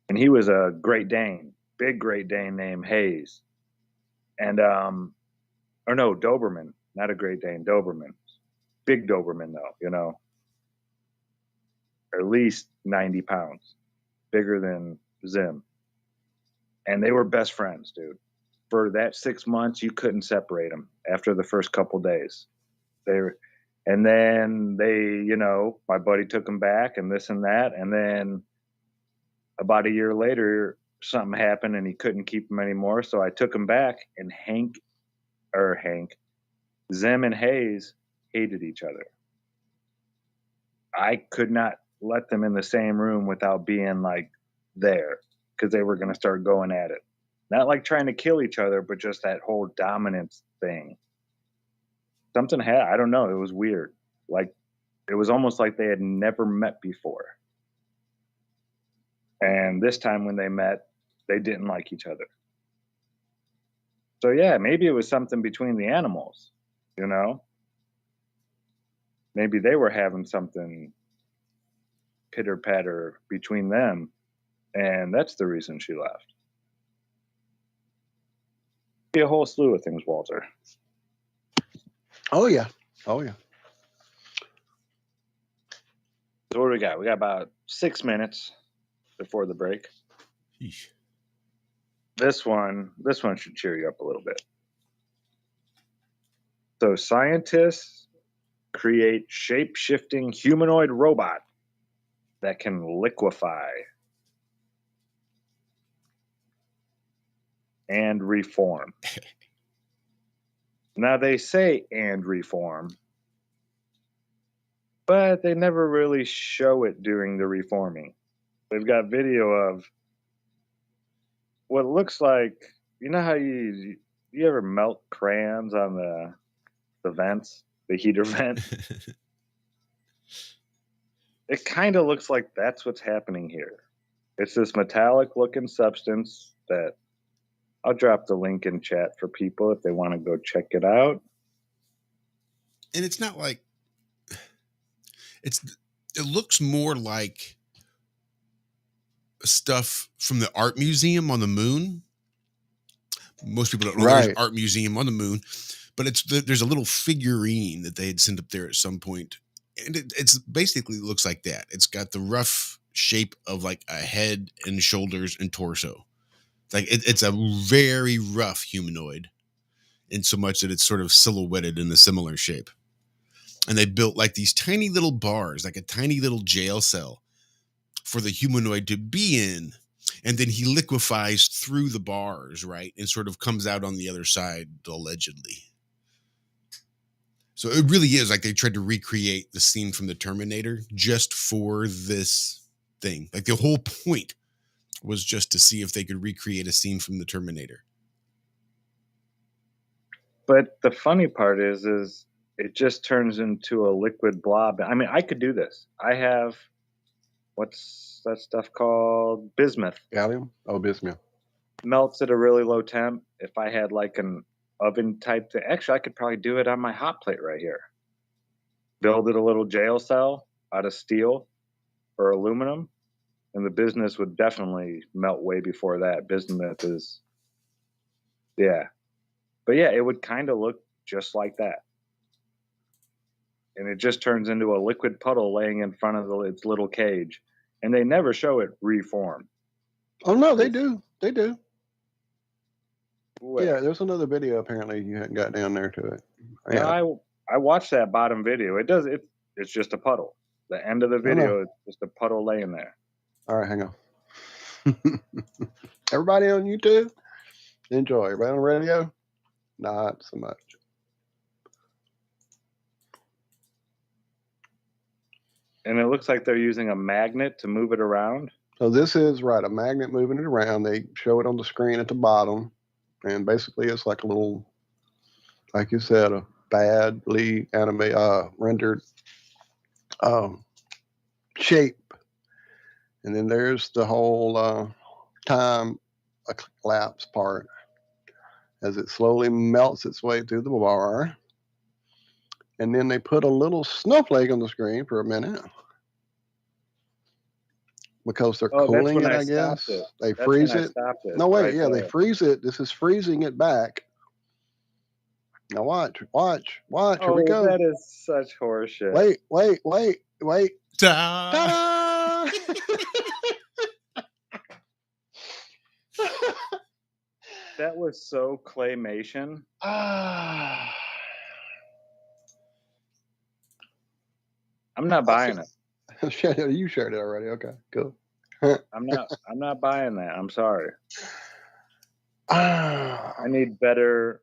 And he was a Great Dane, big Great Dane named Hayes. And Doberman, not a Great Dane, Doberman. Big Doberman though, at least 90 pounds, bigger than Zim. And they were best friends, dude. For that 6 months, you couldn't separate them after the first couple days. And then my buddy took them back and this and that. And then about a year later, something happened and he couldn't keep them anymore. So I took them back, and Zim and Hayes hated each other. I could not let them in the same room without being like there, because they were going to start going at it. Not like trying to kill each other, but just that whole dominance thing. Something I don't know. It was weird. Like, it was almost like they had never met before. And this time when they met, they didn't like each other. So yeah, maybe it was something between the animals, Maybe they were having something pitter-patter between them, and that's the reason she left. Be a whole slew of things, Walter. Oh yeah. Oh yeah. So what do we got? We got about 6 minutes before the break. Eesh. This one should cheer you up a little bit. So scientists create shape-shifting humanoid robot that can liquefy and reform. Now they say and reform, but they never really show it during the reforming. They've got video of what looks like, you know how you ever melt crayons on the vents, the heater vent? It kind of looks like that's what's happening here. It's this metallic looking substance that I'll drop the link in chat for people if they want to go check it out. And it's not like it looks more like stuff from the art museum on the moon. Most people don't know there's an art museum on the moon, but there's a little figurine that they had sent up there at some point, and it's basically looks like that. It's got the rough shape of like a head and shoulders and torso. Like it's a very rough humanoid, in so much that it's sort of silhouetted in a similar shape. And they built like these tiny little bars, like a tiny little jail cell for the humanoid to be in. And then he liquefies through the bars, right? And sort of comes out on the other side, allegedly. So it really is like they tried to recreate the scene from the Terminator just for this thing. Like the whole point was just to see if they could recreate a scene from the Terminator. But the funny part is it just turns into a liquid blob. I mean, I could do this. I have, what's that stuff called? Bismuth. Gallium? Oh, bismuth. Melts at a really low temp. If I had like an oven type thing, actually, I could probably do it on my hot plate right here. Build it a little jail cell out of steel or aluminum, and the bismuth would definitely melt way before that. Bismuth is, yeah. But yeah, it would kind of look just like that. And it just turns into a liquid puddle laying in front of its little cage. And they never show it reform. Oh, no, they do. They do. Wait. Yeah, there's another video apparently you hadn't got down there to it. Yeah. No, I watched that bottom video. It's just a puddle. The end of the video is just a puddle laying there. All right, hang on. Everybody on YouTube, enjoy. Everybody on the radio, not so much. And it looks like they're using a magnet to move it around. So this is right, a magnet moving it around. They show it on the screen at the bottom. And basically it's like a little, like you said, a badly rendered shape. And then there's the whole time lapse part as it slowly melts its way through the bar. And then they put a little snowflake on the screen for a minute because they're cooling it, I guess. They freeze it. No, wait, yeah, they freeze it. This is freezing it back. Now watch. Here we go. That is such horseshit. Wait. Ta-da! That was so claymation. I'm not buying it. You shared it already. Okay, cool. I'm not buying that. I'm sorry. I need better.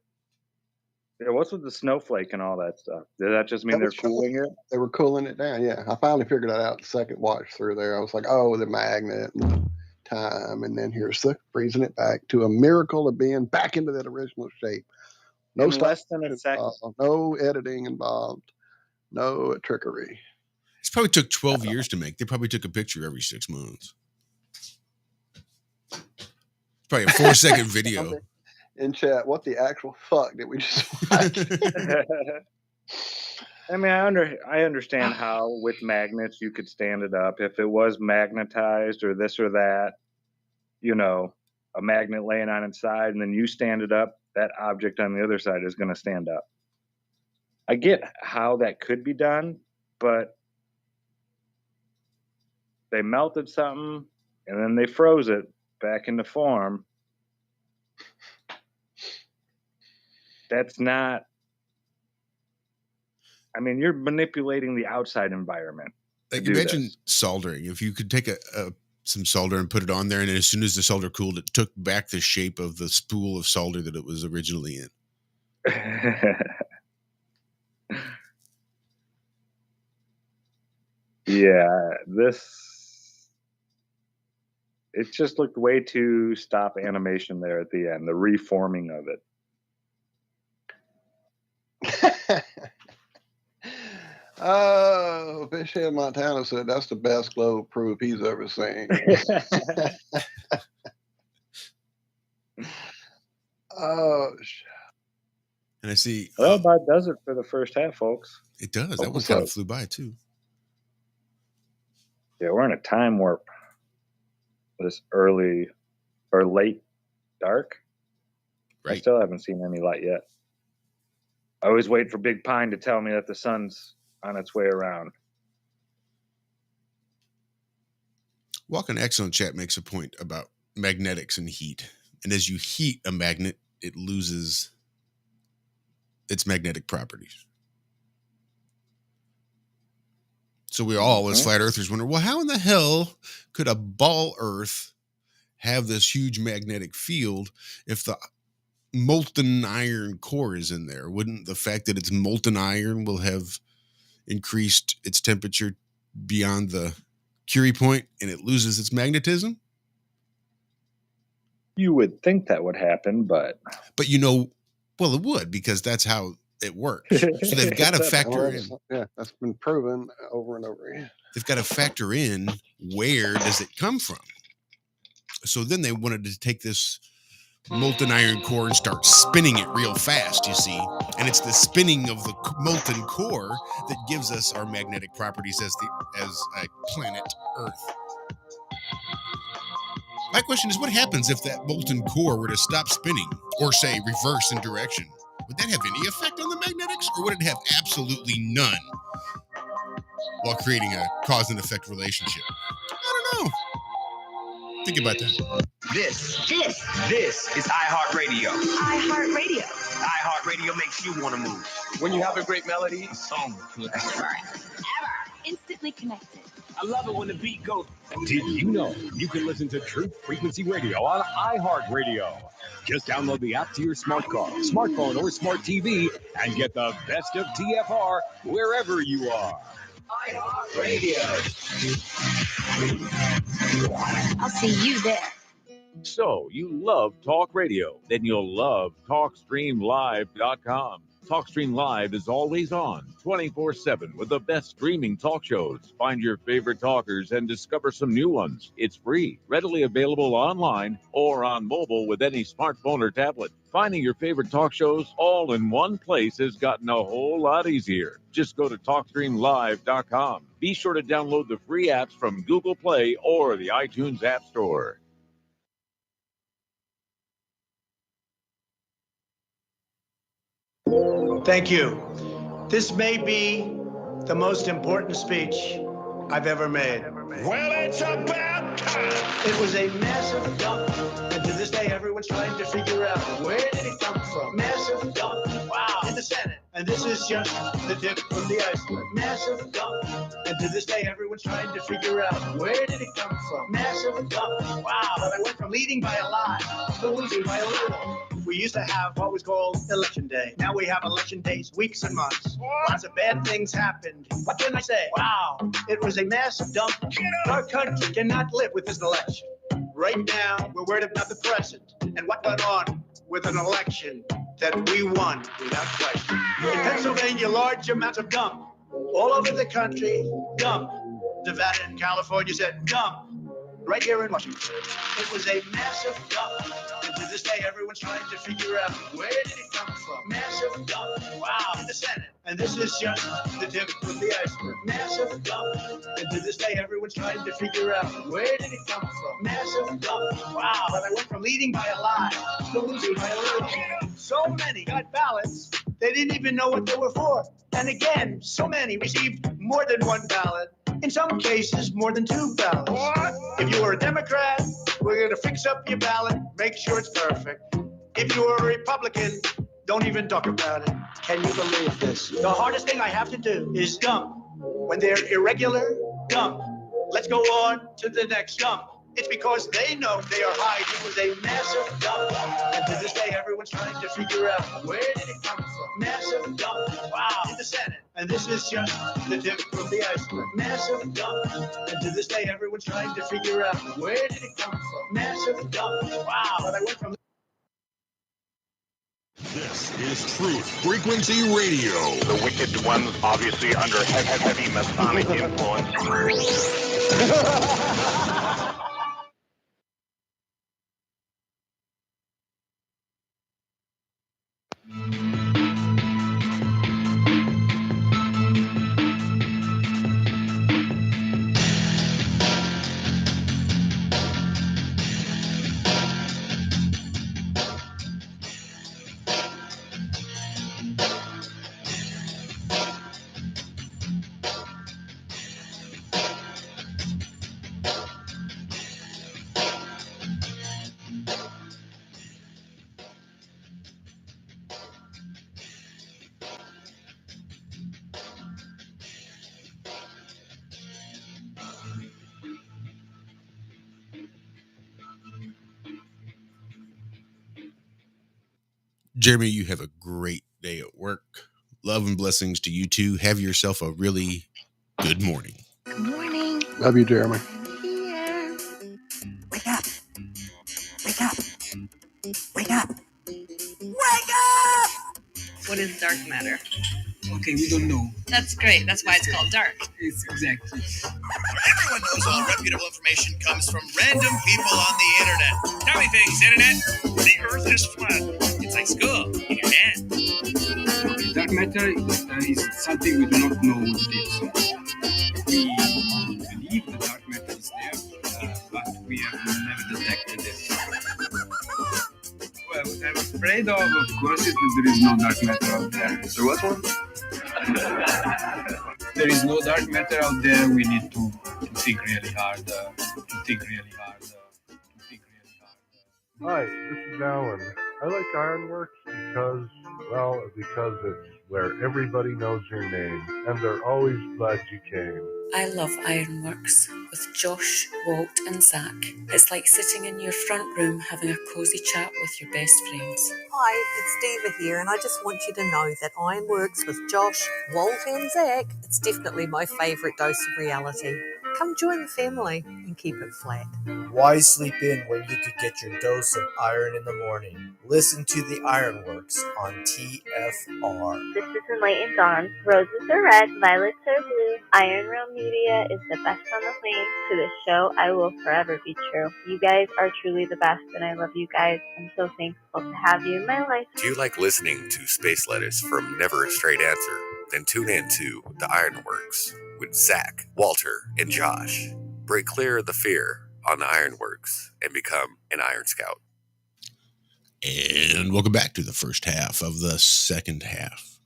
Yeah, what's with the snowflake and all that stuff? Did that just mean they're cooling it? They were cooling it down, yeah. I finally figured that out the second watch through there. I was like, oh, the magnet and time. And then here's the freezing it back to a miracle of being back into that original shape. No stuff, less than a second. No editing involved. No trickery. This probably took 12 years to make. They probably took a picture every 6 months. It's probably a 4-second video. In chat, what the actual fuck did we just watch? I mean, I understand how with magnets you could stand it up. If it was magnetized or this or that, a magnet laying on its side and then you stand it up, that object on the other side is going to stand up. I get how that could be done, but they melted something and then they froze it back into form. That's not, I mean, you're manipulating the outside environment. Like imagine soldering. If you could take some solder and put it on there, and then as soon as the solder cooled, it took back the shape of the spool of solder that it was originally in. Yeah, this It just looked way too stop animation there at the end, the reforming of it. Oh, Fishhead Montana said that's the best globe proof he's ever seen. Oh, and I see. Well, about does it for the first half, folks. It does. That one kind of flew by too. Yeah, we're in a time warp. This early or late dark. Right. I still haven't seen any light yet. I always wait for Big Pine to tell me that the sun's on its way around. Walking Excellent Chat makes a point about magnetics and heat. And as you heat a magnet, it loses its magnetic properties. So we all, as flat earthers, wonder, well, how in the hell could a ball Earth have this huge magnetic field if the molten iron core is in there? Wouldn't the fact that it's molten iron will have increased its temperature beyond the Curie point and it loses its magnetism? You would think that would happen, but you know, well, it would, because that's how it works. So they've got to factor in. Yeah, that's been proven over and over again. They've got to factor in where does it come from. So then they wanted to take this molten iron core and start spinning it real fast, you see. And it's the spinning of the molten core that gives us our magnetic properties as a planet Earth. My question is, what happens if that molten core were to stop spinning, or say reverse in direction? Would that have any effect on the magnetics, or would it have absolutely none while creating a cause and effect relationship? I don't know. Think about that. This is iHeartRadio. iHeartRadio. iHeartRadio makes you want to move. When you have a great melody, a song plays. Ever. Instantly connected. I love it when the beat goes. Did you know you can listen to Truth Frequency Radio on iHeartRadio? Just download the app to your smart car, smartphone, or smart TV and get the best of TFR wherever you are. Radio. I'll see you there. So, you love talk radio? Then you'll love TalkStreamLive.com. TalkStream Live is always on, 24/7, with the best streaming talk shows. Find your favorite talkers and discover some new ones. It's free, readily available online or on mobile with any smartphone or tablet. Finding your favorite talk shows all in one place has gotten a whole lot easier. Just go to TalkStreamLive.com. Be sure to download the free apps from Google Play or the iTunes App Store. Thank you. This may be the most important speech I've ever made. Well, it's about time. It was a massive dump, and to this day, everyone's trying to figure out where did it come from. Massive dump, wow, in the Senate. And this is just the tip of the iceberg. Massive dump, and to this day, everyone's trying to figure out where did it come from. Massive dump, wow. But I went from leading by a lot to losing by a little. We used to have what was called Election Day. Now we have election days, weeks and months. Lots of bad things happened. What can I say? Wow, it was a massive dump. Our country cannot live with this election. Right now, we're worried about the present and what went on with an election that we won without question. In Pennsylvania, large amounts of dump. All over the country, dump. Nevada and California said dump. Right here in Washington. It was a massive dump. And to this day, everyone's trying to figure out where did it come from. Massive dump. Wow. In the Senate. And this is just the tip of the iceberg. Massive dump. And to this day, everyone's trying to figure out where did it come from. Massive dump. Wow. But I went from leading by a lot to losing by a little. So many got ballots, they didn't even know what they were for. And again, so many received more than one ballot. In some cases, more than two ballots. What? If you were a Democrat, we're going to fix up your ballot, make sure it's perfect. If you were a Republican, don't even talk about it. Can you believe this? The hardest thing I have to do is dump. When they're irregular, dump. Let's go on to the next dump. It's because they know they are high. It was a massive dump. And to this day, everyone's trying to figure out where did it come from. Massive dump. Wow. In the Senate. And this is just the tip of the iceberg. Massive dump. And to this day, everyone's trying to figure out where did it come from. Massive dump. Wow. But I went from This is Truth Frequency Radio. The wicked ones obviously under heavy Masonic influence. Jeremy, you have a great day at work. Love and blessings to you too. Have yourself a really good morning. Good morning. Love you, Jeremy. I'm here. Wake up. Wake up. Wake up. Wake up! What is dark matter? Okay, we don't know. That's great. That's why it's called dark. It's exactly. Everyone knows all reputable information comes from random people on the internet. Tell me things, internet. The earth is flat. It's like school in your hand. Okay, dark matter is something we do not know what it is. We believe the dark matter is there, but we have never detected it. Well, what I'm afraid of course, is that there is no dark matter out there. There was one? There is no dark matter out there. We need to think really hard. Hi, this is Alan. I like Ironworx because it's where everybody knows your name, and they're always glad you came. I love Ironworx with Josh, Walt and Zack. It's like sitting in your front room having a cosy chat with your best friends. Hi, it's Diva here, and I just want you to know that Ironworx with Josh, Walt and Zack, it's definitely my favourite dose of reality. Come join the family and keep it flat. Why sleep in when you could get your dose of iron in the morning? Listen to the Ironworx on TFR. This is Enlightened Dawn. Roses are red, violets are blue. Iron Realm Media is the best on the planet. To the show, I will forever be true. You guys are truly the best, and I love you guys. I'm so thankful to have you in my life. Do you like listening to space letters from Never a Straight Answer? Then tune in to the Ironworx with Zack, Walter, and Josh. Break clear of the fear on the Ironworx and become an Iron Scout. And welcome back to the first half of the second half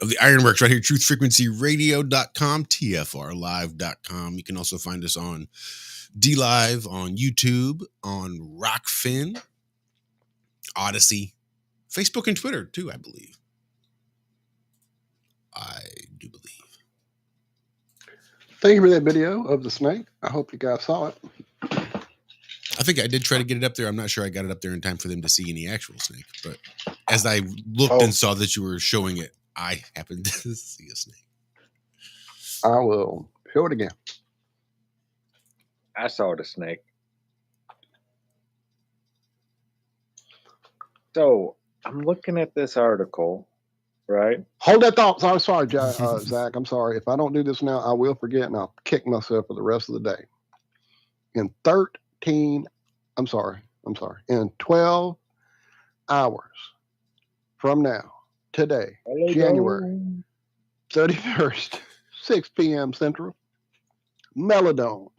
of the Ironworx right here, truthfrequencyradio.com, TFRlive.com. You can also find us on DLive, on YouTube, on Rockfin, Odyssey, Facebook, and Twitter too, I believe. I do believe. Thank you for that video of the snake. I hope you guys saw it. I think I did try to get it up there. I'm not sure I got it up there in time for them to see any actual snake, but as I looked and saw that you were showing it, I happened to see a snake. I will show it again. I saw the snake. So I'm looking at this article, right? Hold that thought. I'm sorry, Zach. I'm sorry. If I don't do this now, I will forget and I'll kick myself for the rest of the day. In 12 hours from now, today, January 31st, 6 p.m. Central, Melodome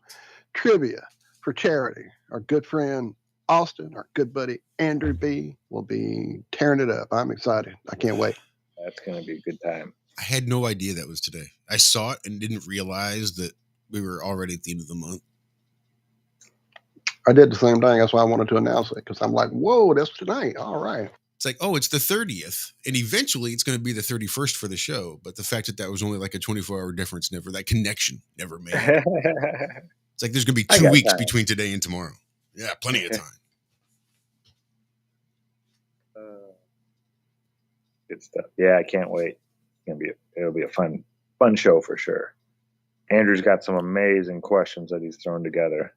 Trivia for Charity. Our good friend Austin, our good buddy Andrew B. will be tearing it up. I'm excited. I can't wait. That's going to be a good time. I had no idea that was today. I saw it and didn't realize that we were already at the end of the month. I did the same thing. That's why I wanted to announce it, because I'm like, whoa, that's tonight. All right. It's like, oh, it's the 30th. And eventually it's going to be the 31st for the show. But the fact that was only like a 24-hour difference, that connection never made it. It's like there's going to be 2 weeks between today and tomorrow. Yeah, plenty of time. Good stuff. Yeah, I can't wait. it'll be a fun show for sure. Andrew's got some amazing questions that he's thrown together.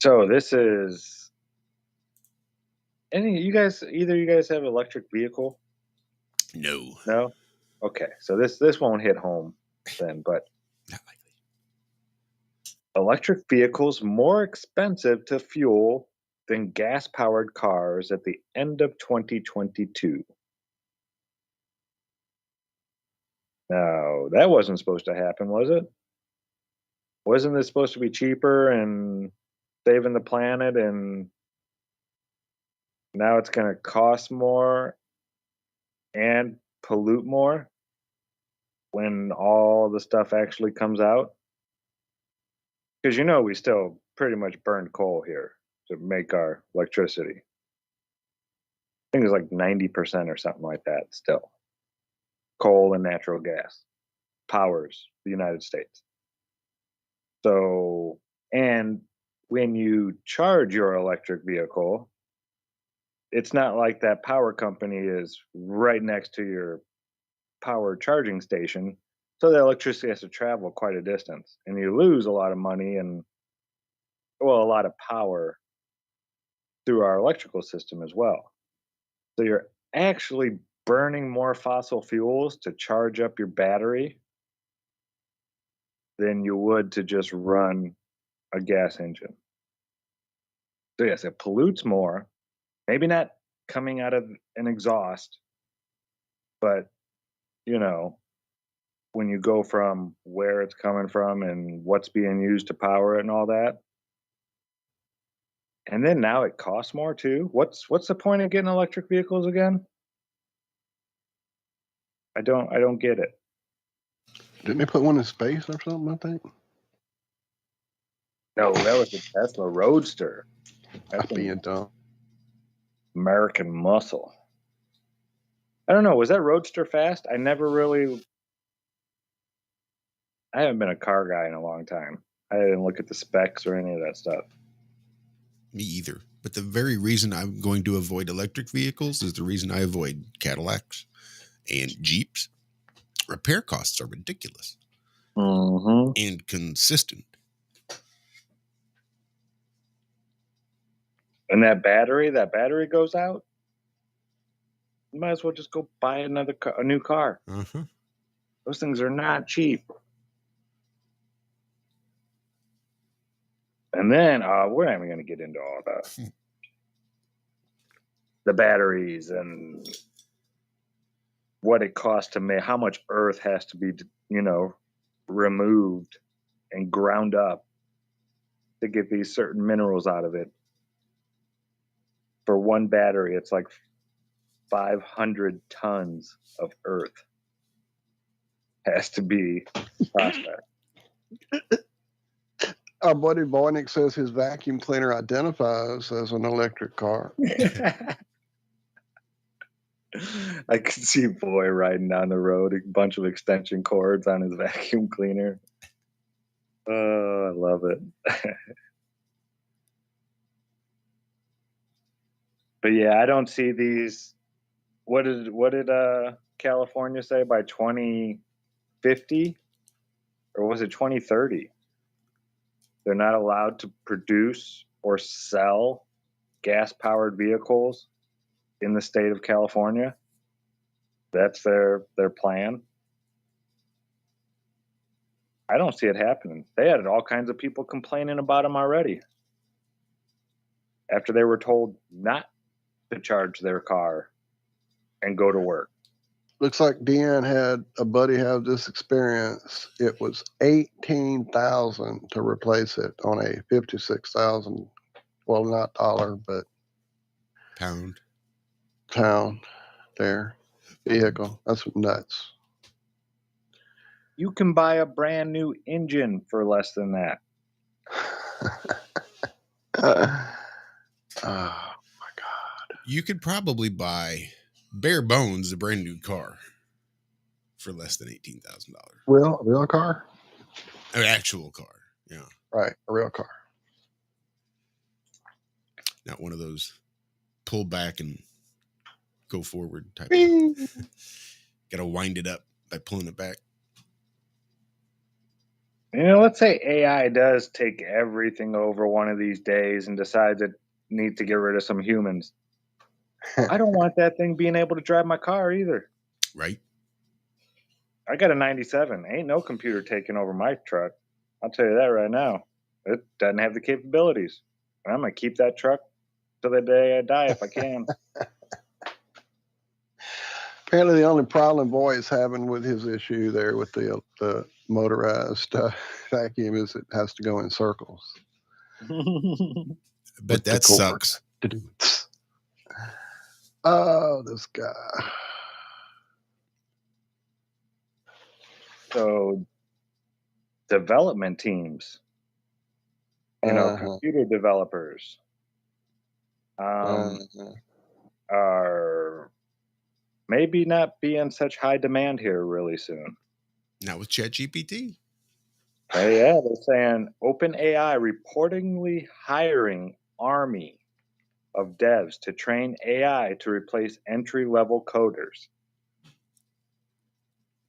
So this is either you guys have an electric vehicle? No. No? Okay. So this won't hit home then, but not likely. Electric vehicles more expensive to fuel than gas-powered cars at the end of 2022. Now, that wasn't supposed to happen, was it? Wasn't this supposed to be cheaper and saving the planet, and now it's going to cost more and pollute more when all the stuff actually comes out? Because we still pretty much burn coal here to make our electricity. I think it's like 90% or something like that still. Coal and natural gas powers the United States. So, and when you charge your electric vehicle, it's not like that power company is right next to your power charging station. So the electricity has to travel quite a distance, and you lose a lot of money and, well, a lot of power through our electrical system as well. So you're actually burning more fossil fuels to charge up your battery than you would to just run a gas engine. So yes, it pollutes more, maybe not coming out of an exhaust, but when you go from where it's coming from and what's being used to power it and all that. And then now it costs more too. What's the point of getting electric vehicles again? I don't get it. Didn't they put one in space or something, I think? No, that was the Tesla Roadster. That's being dumb. American muscle. I don't know. Was that Roadster fast? I haven't been a car guy in a long time. I didn't look at the specs or any of that stuff. Me either. But the very reason I'm going to avoid electric vehicles is the reason I avoid Cadillacs and Jeeps. Repair costs are ridiculous and consistent. And that battery goes out. You might as well just go buy a new car. Mm-hmm. Those things are not cheap. And then we're not even going to get into all that. The batteries and what it costs to make, how much earth has to be, removed and ground up to get these certain minerals out of it. For one battery, it's like 500 tons of earth has to be processed. Our buddy Voynich says his vacuum cleaner identifies as an electric car. I can see Boy riding down the road, a bunch of extension cords on his vacuum cleaner. Oh, I love it. But yeah, I don't see these. What did California say by 2050? Or was it 2030? They're not allowed to produce or sell gas-powered vehicles in the state of California. That's their plan. I don't see it happening. They had all kinds of people complaining about them already after they were told not to charge their car and go to work. Looks like Deanne had a buddy have this experience. It was $18,000 to replace it on a $56,000, well, not dollar, but pound there vehicle. That's nuts. You can buy a brand new engine for less than that. Oh my God. You could probably buy bare bones a brand new car for less than $18,000. Real car? An actual car, yeah. Right, a real car. Not one of those pull back and go forward type. Bing. Got to wind it up by pulling it back. You know, let's say AI does take everything over one of these days and decides it needs to get rid of some humans. I don't want that thing being able to drive my car either. Right. I got a 97. Ain't no computer taking over my truck. I'll tell you that right now. It doesn't have the capabilities. And I'm going to keep that truck till the day I die if I can. Apparently, the only problem Boy is having with his issue there with the motorized vacuum is it has to go in circles. But that sucks. Oh, this guy. So, development teams, you know, computer developers are maybe not be in such high demand here really soon. Not with ChatGPT. Oh, yeah, they're saying OpenAI reportedly hiring army of devs to train AI to replace entry-level coders.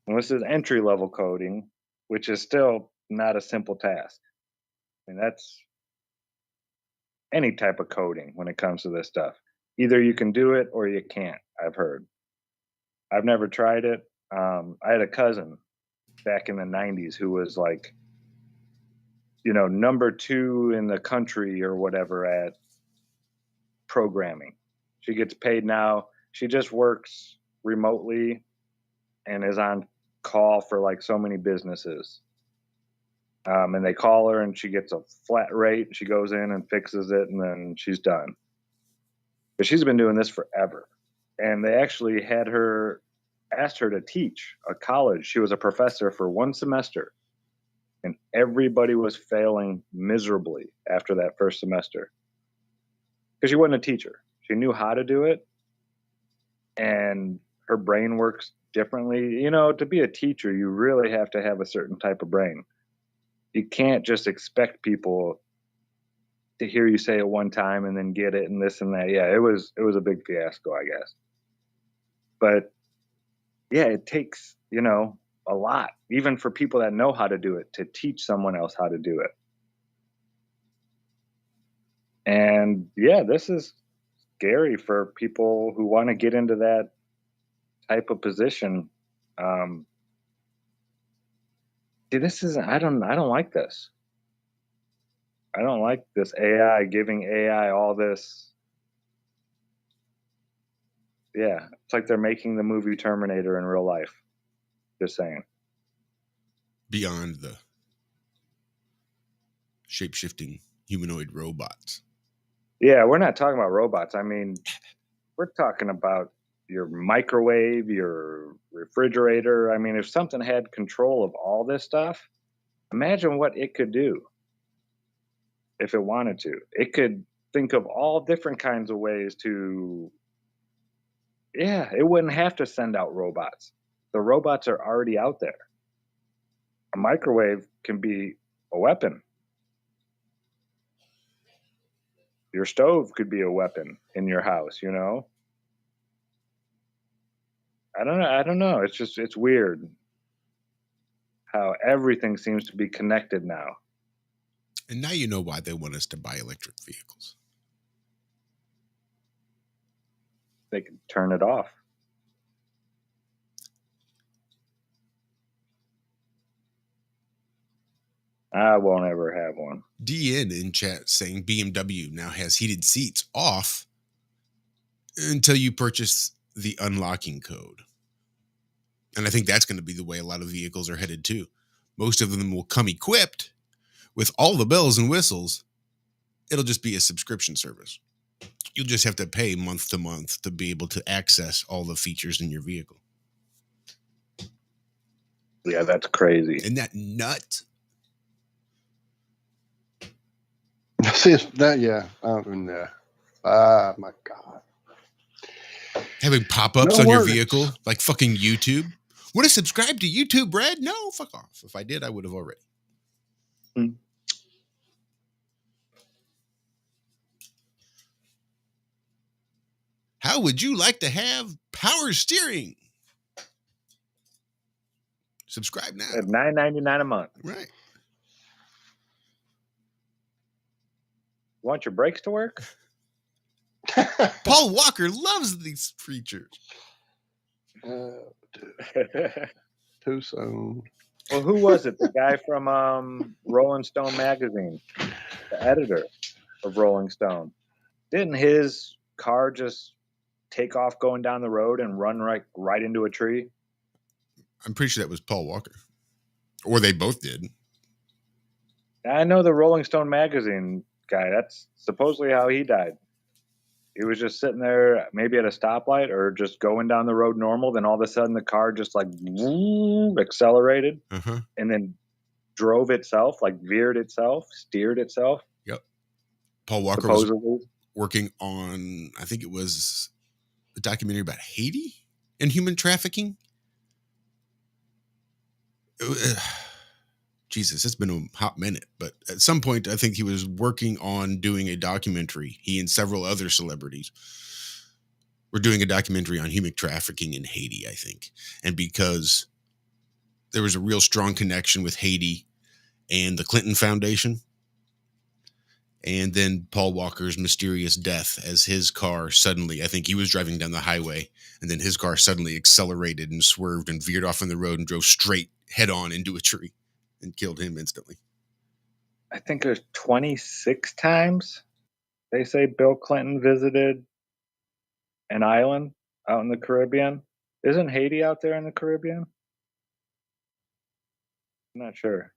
And this is entry-level coding, which is still not a simple task. I mean, that's any type of coding when it comes to this stuff. Either you can do it or you can't, I've heard. I've never tried it. I had a cousin back in the 90s who was like, you know, number 2 in the country or whatever at programming. She gets paid now. She just works remotely and is on call for like so many businesses. And they call her and she gets a flat rate. She goes in and fixes it and then she's done. But she's been doing this forever. And they actually asked her to teach a college. She was a professor for 1 semester. And everybody was failing miserably after that first semester. Because she wasn't a teacher. She knew how to do it. And her brain works differently. You know, to be a teacher, you really have to have a certain type of brain. You can't just expect people to hear you say it one time and then get it and this and that. Yeah, it was a big fiasco, I guess. But yeah, it takes, you know, a lot, even for people that know how to do it, to teach someone else how to do it. And yeah, this is scary for people who want to get into that type of position. This isn't. I don't like this. I don't like this AI giving AI all this. Yeah, it's like they're making the movie Terminator in real life. Just saying. Beyond the shape-shifting humanoid robots. Yeah, we're not talking about robots. I mean, we're talking about your microwave, your refrigerator. I mean, if something had control of all this stuff, imagine what it could do if it wanted to. It could think of all different kinds of ways to, yeah, it wouldn't have to send out robots. The robots are already out there. A microwave can be a weapon. Your stove could be a weapon in your house, you know? I don't know. It's weird how everything seems to be connected now. And now you know why they want us to buy electric vehicles. They can turn it off. I won't ever have one. DN in chat saying BMW now has heated seats off until you purchase the unlocking code. And I think that's going to be the way a lot of vehicles are headed too. Most of them will come equipped with all the bells and whistles. It'll just be a subscription service. You'll just have to pay month to month to be able to access all the features in your vehicle. Yeah, that's crazy. Isn't that nuts? See, that, yeah. Ah, my God. Having pop-ups on your vehicle, like fucking YouTube. Want to subscribe to YouTube, Brad? No, fuck off. If I did, I would have already. How would you like to have power steering? Subscribe now. At $9.99 a month. Right. Want your brakes to work? Paul Walker loves these creatures. Too soon. Well, who was it? The guy from Rolling Stone magazine, the editor of Rolling Stone. Didn't his car just take off going down the road and run right into a tree? I'm pretty sure that was Paul Walker. Or they both did. I know the Rolling Stone magazine guy. That's supposedly how he died. He was just sitting there, maybe at a stoplight or just going down the road normal. Then all of a sudden the car just like accelerated and then drove itself, like veered itself, steered itself. Yep. Paul Walker was working on, I think it was a documentary about Haiti and human trafficking. Jesus, it's been a hot minute, but at some point, I think he was working on doing a documentary. He and several other celebrities were doing a documentary on human trafficking in Haiti, I think. And because there was a real strong connection with Haiti and the Clinton Foundation, and then Paul Walker's mysterious death as his car suddenly, I think he was driving down the highway, and then his car suddenly accelerated and swerved and veered off on the road and drove straight head on into a tree and killed him instantly. I think there's 26 times they say Bill Clinton visited an island out in the Caribbean. Isn't Haiti out there in the Caribbean? I'm not sure.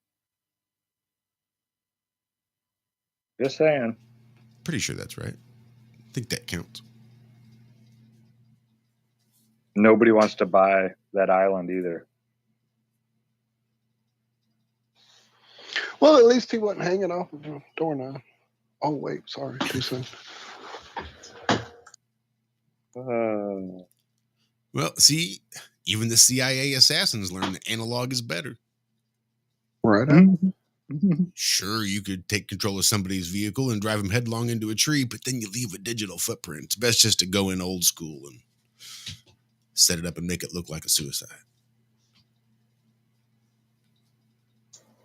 Just saying. Pretty sure that's right. I think that counts. Nobody wants to buy that island either. Well, at least he wasn't hanging off of the doorknob. Oh, wait, sorry, too soon. Well, see, even the CIA assassins learned that analog is better. Right. Sure, you could take control of somebody's vehicle and drive them headlong into a tree, but then you leave a digital footprint. It's best just to go in old school and set it up and make it look like a suicide.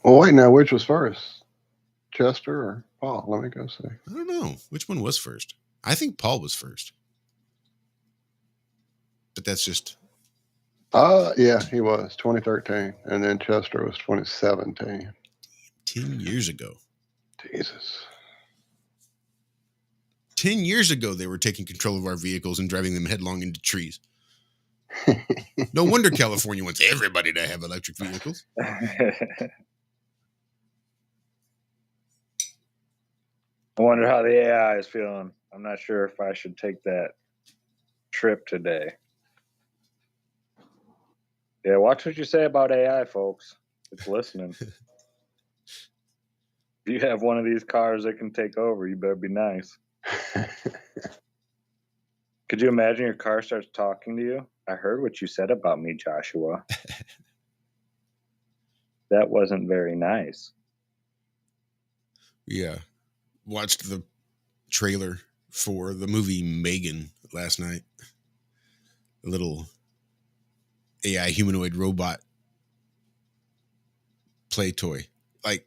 Well, wait, now, which was first? Chester or Paul? Let me go see. I don't know. Which one was first? I think Paul was first. But that's just... Yeah, he was, 2013. And then Chester was 2017. 10 years ago. Jesus. 10 years ago, they were taking control of our vehicles and driving them headlong into trees. No wonder California wants everybody to have electric vehicles. I wonder how the AI is feeling. I'm not sure if I should take that trip today. Yeah, watch what you say about AI, folks. It's listening. If you have one of these cars that can take over, you better be nice. Could you imagine your car starts talking to you? I heard what you said about me, Joshua. That wasn't very nice. Yeah. Watched the trailer for the movie Megan last night. A little AI humanoid robot play toy. Like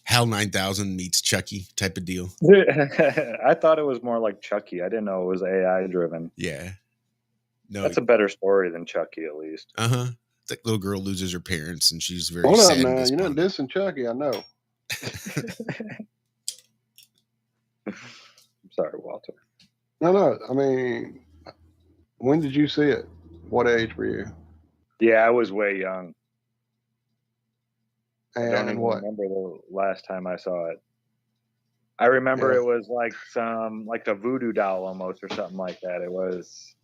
HAL 9000 meets Chucky type of deal. I thought it was more like Chucky. I didn't know it was AI driven. Yeah. No, that's a better story than Chucky, at least. Uh-huh. That little girl loses her parents and she's very Hold sad. up, man. You're not dissing Chucky, I know. I'm sorry, Walter. No. I mean, when did you see it? What age were you? Yeah, I was way young. And I don't even remember the last time I saw it. I remember it was like a voodoo doll almost or something like that. It was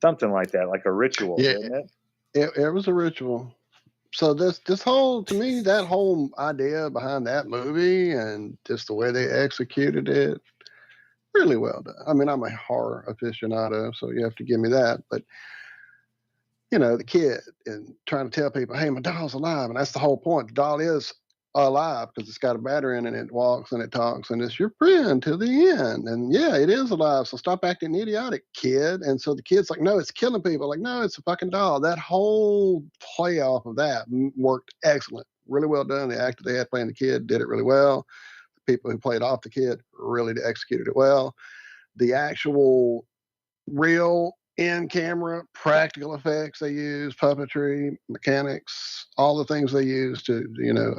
something like that, like a ritual, wasn't it? It was a ritual. So this whole, to me, that whole idea behind that movie and just the way they executed it, really well done. I mean, I'm a horror aficionado, so you have to give me that. But, you know, the kid and trying to tell people, hey, my doll's alive. And that's the whole point. The doll is alive because it's got a battery in it and it walks and it talks and it's your friend to the end. And yeah, it is alive. So stop acting idiotic, kid. And so the kid's like, no, it's killing people. Like, no, it's a fucking doll. That whole play off of that worked excellent. Really well done. The actor they had playing the kid did it really well. The people who played off the kid really executed it well. The actual real in-camera practical effects they use, puppetry, mechanics, all the things they used to,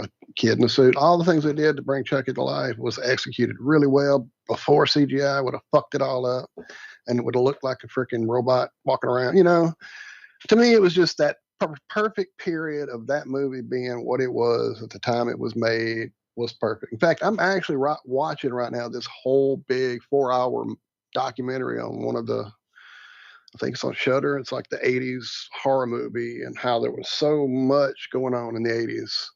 a kid in a suit, all the things they did to bring Chucky to life was executed really well. Before CGI would have fucked it all up and it would have looked like a freaking robot walking around. To me, it was just that perfect period of that movie being what it was at the time it was made was perfect. In fact, I'm actually watching right now this whole big 4-hour documentary on one of the, I think it's on Shudder. It's like the 80s horror movie and how there was so much going on in the 80s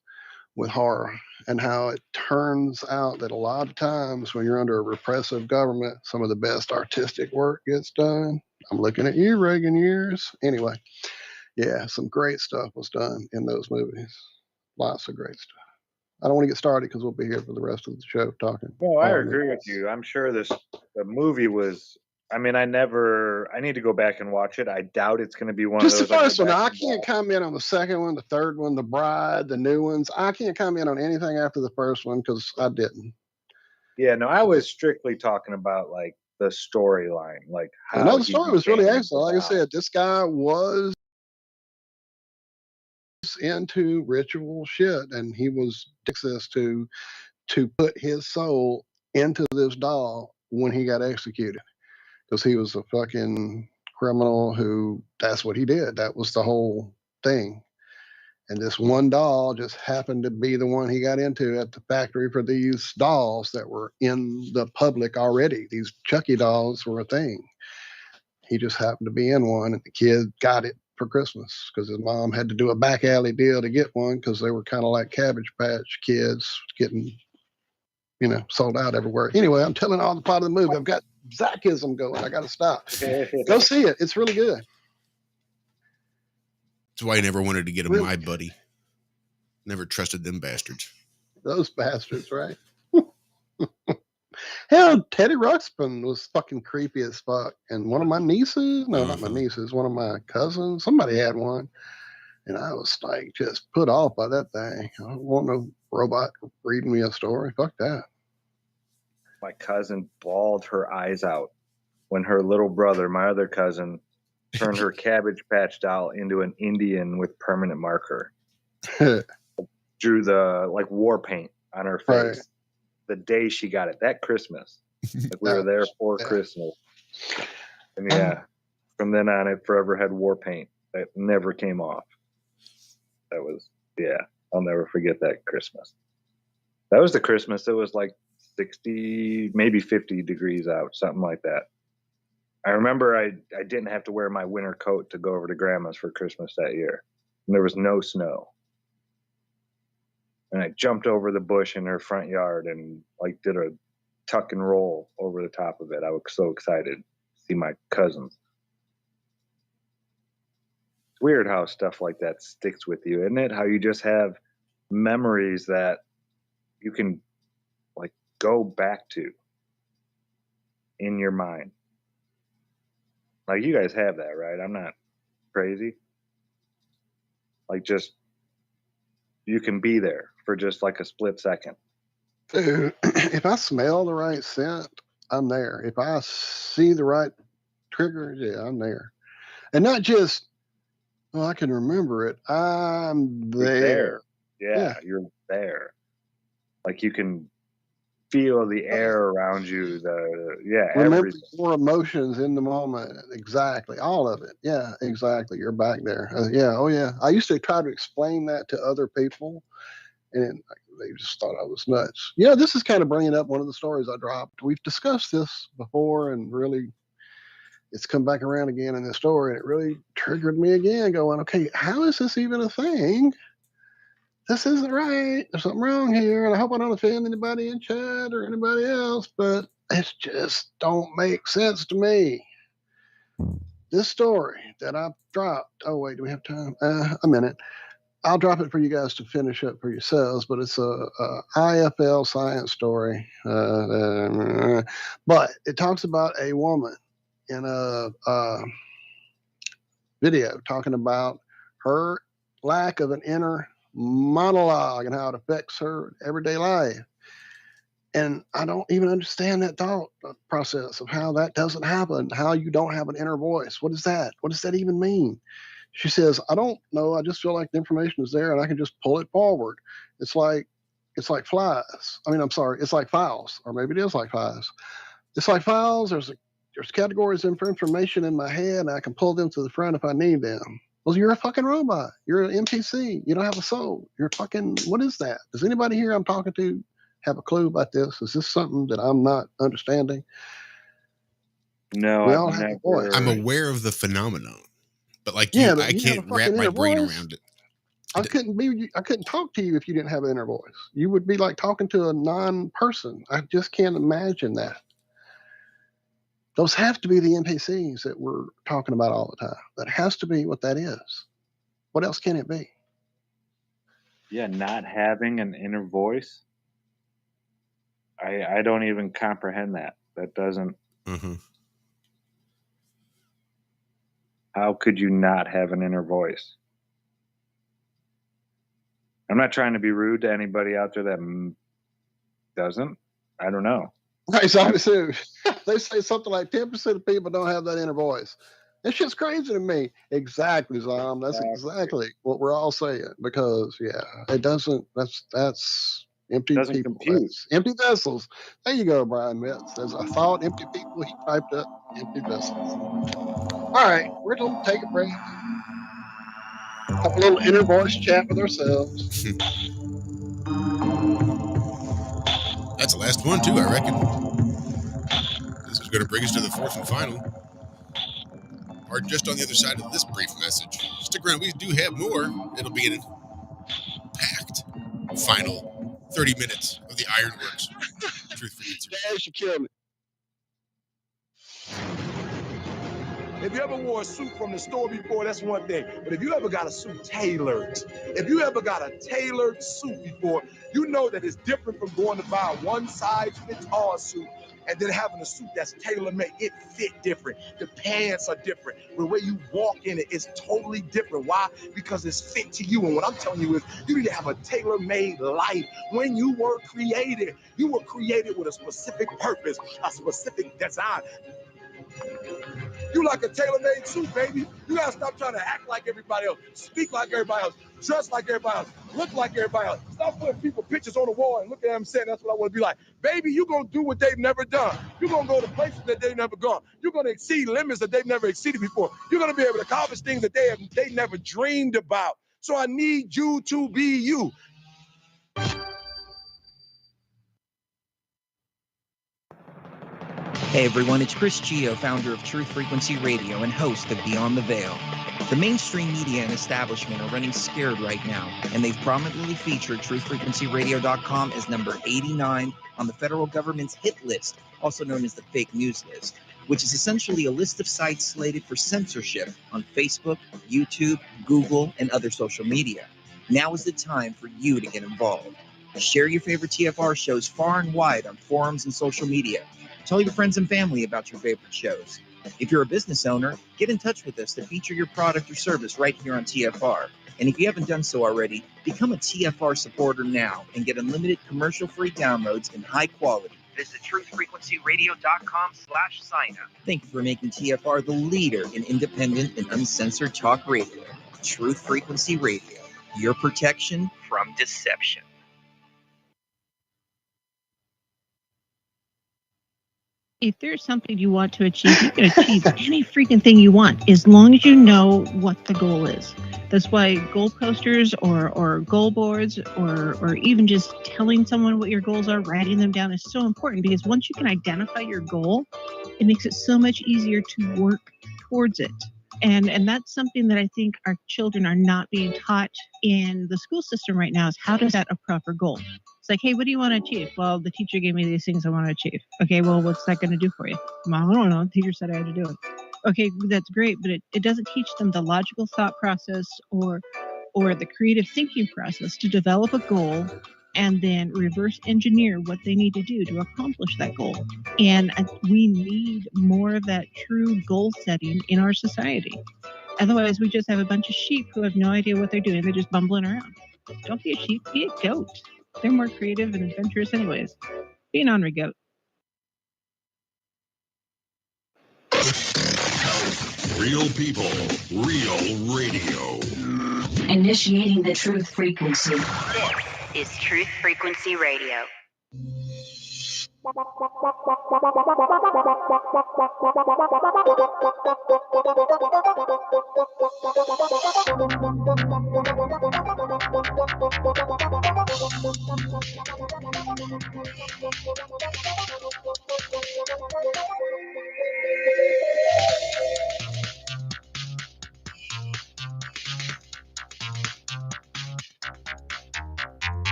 with horror and how it turns out that a lot of times when you're under a repressive government, some of the best artistic work gets done. I'm looking at you, Reagan years. Anyway, yeah, some great stuff was done in those movies. Lots of great stuff. I don't want to get started because we'll be here for the rest of the show talking. No, I agree with you. I'm sure the movie was. I mean, I need to go back and watch it. I doubt it's going to be one just of those. The first one. I can't comment on the second one, the third one, The Bride, the new ones. I can't comment on anything after the first one because I didn't. Yeah, no, I was strictly talking about like the storyline, like how. No, the story was really excellent. Like I said, this guy was into ritual shit, and he was access to put his soul into this doll when he got executed because he was a fucking criminal who that's what he did. That was the whole thing. And this one doll just happened to be the one he got into at the factory for these dolls that were in the public already. These Chucky dolls were a thing. He just happened to be in one, and the kid got it for Christmas because his mom had to do a back alley deal to get one because they were kind of like Cabbage Patch Kids getting, sold out everywhere. Anyway, I'm telling all the part of the movie. I've got Zackism going. I got to stop. Go see it. It's really good. That's why I never wanted to get a My Buddy. Never trusted them bastards. Those bastards, right? Hell, Teddy Ruxpin was fucking creepy as fuck. And one of my nieces, no, not my nieces, one of my cousins, somebody had one. And I was like just put off by that thing. I don't want no robot reading me a story. Fuck that. My cousin bawled her eyes out when her little brother, my other cousin, turned her Cabbage Patch doll into an Indian with permanent marker. Drew the war paint on her face. Right. The day she got it, that Christmas. Like we were there for Christmas. And yeah, from then on it forever had war paint that never came off. That was, I'll never forget that Christmas. That was the Christmas. It was like 60, maybe 50 degrees out, something like that. I remember I didn't have to wear my winter coat to go over to Grandma's for Christmas that year. And there was no snow. And I jumped over the bush in her front yard and did a tuck and roll over the top of it. I was so excited to see my cousins. It's weird how stuff like that sticks with you, isn't it? How you just have memories that you can go back to in your mind. Like you guys have that, right? I'm not crazy. Just you can be there for just a split second. Dude, if I smell the right scent, I'm there. If I see the right triggers, I'm there. And not just, I can remember it. I'm there. Yeah, you're there. You can feel the air around you. Remember everything. Your emotions in the moment. Exactly. All of it. Yeah, exactly. You're back there. Oh yeah. I used to try to explain that to other people, and they just thought I was nuts. This is kind of bringing up one of the stories I dropped. We've discussed this before, and really, it's come back around again in this story, and it really triggered me again, going, okay, how is this even a thing? This isn't right. There's something wrong here, and I hope I don't offend anybody in chat or anybody else, but it just don't make sense to me. This story that I've dropped. Oh wait, do we have time? A minute. I'll drop it for you guys to finish up for yourselves, but it's a IFL science story. But it talks about a woman in a video talking about her lack of an inner monologue and how it affects her everyday life. And I don't even understand that thought process of how that doesn't happen, how you don't have an inner voice. What is that? What does that even mean? She says, I don't know. I just feel like the information is there and I can just pull it forward. It's like flies. I mean, I'm sorry, it's like files, or maybe it is like files. It's like files. There's categories for information in my head, and I can pull them to the front if I need them. Well, you're a fucking robot. You're an NPC. You don't have a soul. You're fucking, what is that? Does anybody here I'm talking to have a clue about this? Is this something that I'm not understanding? No, we all have a voice. I'm aware of the phenomenon, but like Yeah, you, but I you have a can't wrap fucking my inner brain voice. around it. I couldn't talk to you if you didn't have an inner voice. You would be like talking to a non-person. I just can't imagine that. Those have to be the NPCs that we're talking about all the time. That has to be what that is. What else can it be? Yeah, not having an inner voice. I don't even comprehend that. That doesn't. Mm-hmm. How could you not have an inner voice? I'm not trying to be rude to anybody out there that doesn't. I don't know. Right, so they say something like 10% of people don't have that inner voice. That shit's crazy to me. Exactly, Zom. That's exactly what we're all saying. Because it doesn't. That's empty doesn't people. compute. That's empty vessels. There you go, Brian Metz. There's a thought, empty people. He typed up empty vessels. All right, we're gonna take a break. Have a little inner voice chat with ourselves. That's the last one too, I reckon. This is going to bring us to the fourth and final. Or just on the other side of this brief message. Stick around, we do have more. It'll be in a packed final 30 minutes of the Ironworx Truth Frequency. Yeah, she killed me. If you ever wore a suit from the store before, that's one thing. But if you ever got a suit tailored, if you ever got a tailored suit before, you know that it's different from going to buy a one-size-fits-all suit and then having a suit that's tailor-made. It fit different. The pants are different. The way you walk in it is totally different. Why? Because it's fit to you. And what I'm telling you is you need to have a tailor-made life. When you were created with a specific purpose, a specific design. You like a tailor-made suit, baby. You gotta stop trying to act like everybody else, speak like everybody else, dress like everybody else, look like everybody else. Stop putting people pictures on the wall and look at them saying that's what I want to be like. Baby, you're gonna do what they've never done. You're gonna go to places that they've never gone. You're gonna exceed limits that they've never exceeded before. You're gonna be able to accomplish things that they never dreamed about. So I need you to be you. Hey everyone, it's Chris Gio, founder of Truth Frequency Radio and host of Beyond the Veil. The mainstream media and establishment are running scared right now, and they've prominently featured truthfrequencyradio.com as number 89 on the federal government's hit list, also known as the fake news list, which is essentially a list of sites slated for censorship on Facebook, YouTube, Google, and other social media. Now is the time for you to get involved. Share your favorite TFR shows far and wide on forums and social media. Tell your friends and family about your favorite shows. If you're a business owner, get in touch with us to feature your product or service right here on TFR. And if you haven't done so already, become a TFR supporter now and get unlimited commercial-free downloads in high quality. Visit truthfrequencyradio.com/sign-up. Thank you for making TFR the leader in independent and uncensored talk radio. Truth Frequency Radio, your protection From deception. If there's something you want to achieve, you can achieve any freaking thing you want as long as you know what the goal is. That's why goal posters or goal boards or even just telling someone what your goals are, writing them down is so important, because once you can identify your goal, it makes it so much easier to work towards it. And that's something that I think our children are not being taught in the school system right now, is how to set a proper goal. It's like, hey, what do you want to achieve? Well, the teacher gave me these things I want to achieve. Okay, well, what's that going to do for you? Well, I don't know. The teacher said I had to do it. Okay, that's great, but it doesn't teach them the logical thought process or or the creative thinking process to develop a goal and then reverse engineer what they need to do to accomplish that goal. And we need more of that true goal setting in our society. Otherwise, we just have a bunch of sheep who have no idea what they're doing. They're just bumbling around. Don't be a sheep, be a goat. They're more creative and adventurous anyways. Be an ornery goat. Real people, real radio. Initiating the truth frequency. This is Truth Frequency Radio.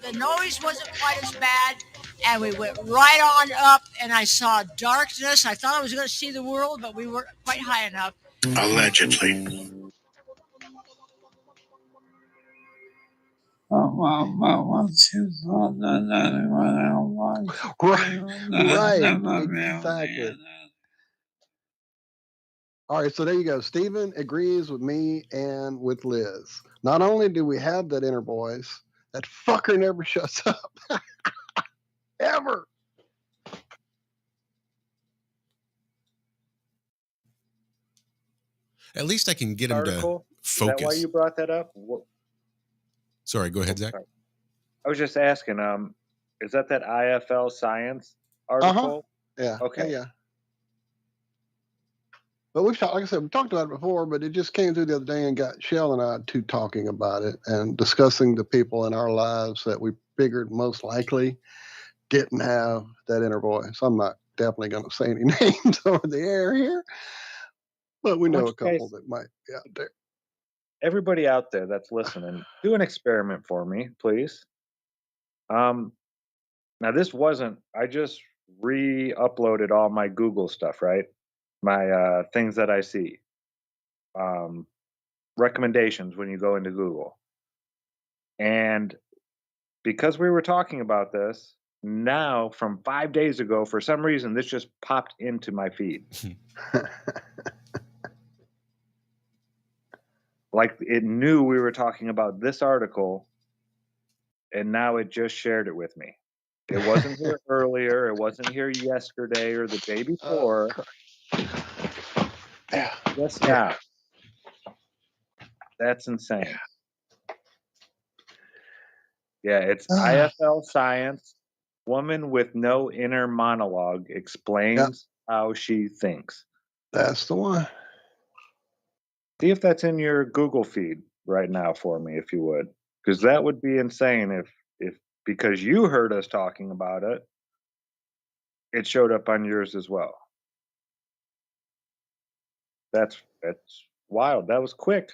The noise wasn't quite as bad, and we went right on up, and I saw darkness. I thought I was going to see the world, but we weren't quite high enough. Allegedly. Right, exactly. All right, so there you go. Stephen agrees with me and with Liz. Not only do we have that inner voice, that fucker never shuts up. Ever. At least I can get him to focus. Is that why you brought that up? Sorry, go ahead, Zach. I was just asking, is that IFL Science article? Yeah. Okay. Yeah. But we've talked, like I said, we talked about it before, but it just came through the other day and got Shell and I two talking about it and discussing the people in our lives that we figured most likely didn't have that inner voice. I'm not definitely going to say any names over the air here, but we know a couple that might be out there. Everybody out there that's listening, do an experiment for me, please. Now this wasn't, I just re-uploaded all my Google stuff, right? My things that I see. Recommendations when you go into Google. And because we were talking about this, now from 5 days ago, for some reason, this just popped into my feed. Like it knew we were talking about this article, and now it just shared it with me. It wasn't here earlier. It wasn't here yesterday or the day before. Just now. That's insane. Yeah, it's IFL Science. Woman with no inner monologue explains how she thinks. That's the one. See if that's in your Google feed right now for me, if you would. Because that would be insane if because you heard us talking about it, it showed up on yours as well. That's wild. That was quick.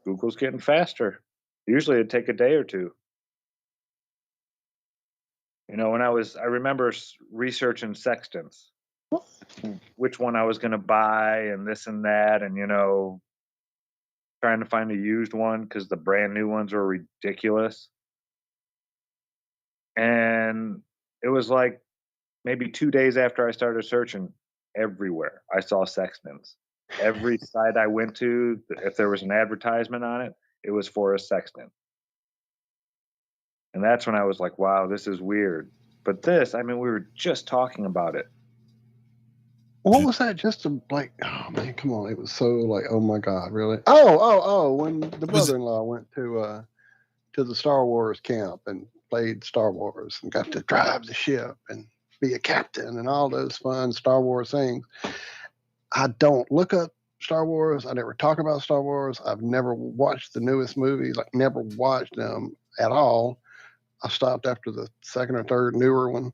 Google's getting faster. Usually it'd take a day or two. You know, when I remember researching sextants, which one I was going to buy and this and that, and, you know, trying to find a used one because the brand new ones were ridiculous. And it was like maybe 2 days after I started searching, everywhere I saw sextants. Every site I went to, if there was an advertisement on it, it was for a sextant. And that's when I was like, wow, this is weird. But this, I mean, we were just talking about it. What was that? Just like, oh man, come on! It was so like, oh my god, really? Oh! When the brother-in-law went to the Star Wars camp and played Star Wars and got to drive the ship and be a captain and all those fun Star Wars things. I don't look up Star Wars. I never talk about Star Wars. I've never watched the newest movies. Like, never watched them at all. I stopped after the second or third newer one.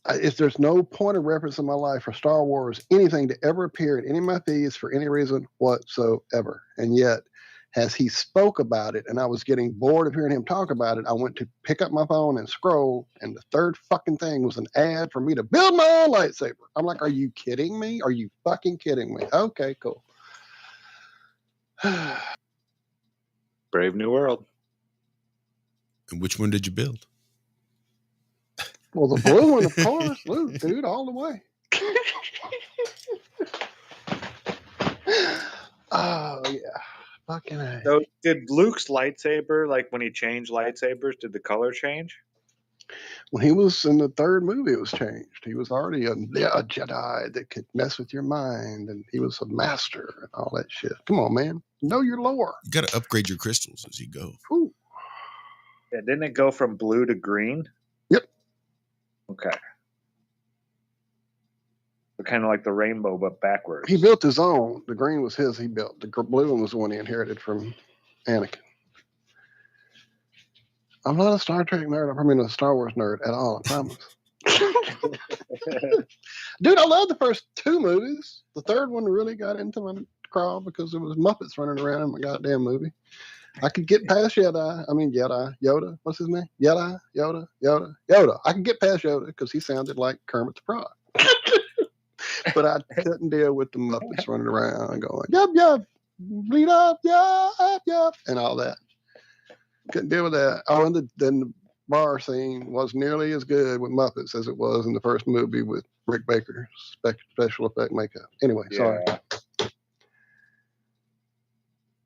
if there's no point of reference in my life for Star Wars, anything to ever appear in any of my feeds for any reason whatsoever. And yet, as he spoke about it, and I was getting bored of hearing him talk about it, I went to pick up my phone and scroll, and the third fucking thing was an ad for me to build my own lightsaber. I'm like, are you kidding me? Are you fucking kidding me? Okay, cool. Brave New World. And which one did you build? Well, the blue one, of course. Luke, dude, all the way. Oh, yeah. Fucking A. So did Luke's lightsaber, like when he changed lightsabers, did the color change? When he was in the third movie, it was changed. He was already a Jedi that could mess with your mind, and he was a master and all that shit. Come on, man. Know your lore. You got to upgrade your crystals as you go. Ooh. Yeah, didn't it go from blue to green? Yep. Okay. So kind of like the rainbow, but backwards. He built his own. The green was his. He built. The blue one was the one he inherited from Anakin. I'm not a Star Trek nerd. I mean, a Star Wars nerd at all. I promise. Dude, I love the first two movies. The third one really got into my crawl because there was Muppets running around in my goddamn movie. I could get past Yoda. What's his name? Yoda. I could get past Yoda because he sounded like Kermit the Frog. But I couldn't deal with the Muppets running around going, yup, bleed up, yup, and all that. Couldn't deal with that. Oh, and then the bar scene was nearly as good with Muppets as it was in the first movie with Rick Baker's special effect makeup. Anyway, sorry.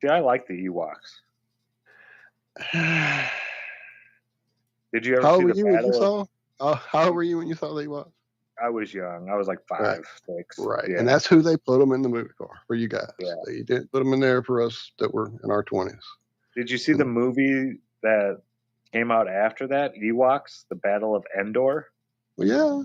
See, I like the Ewoks. Did you ever How see old were the you when you battle? saw? How old were you when you saw the Ewoks? I was young. I was like 5, 6. Right. Yeah. And that's who they put them in the movie for you guys. Yeah. They didn't put them in there for us that were in our 20s. Did you see the movie that came out after that, Ewoks, The Battle of Endor? Well, yeah.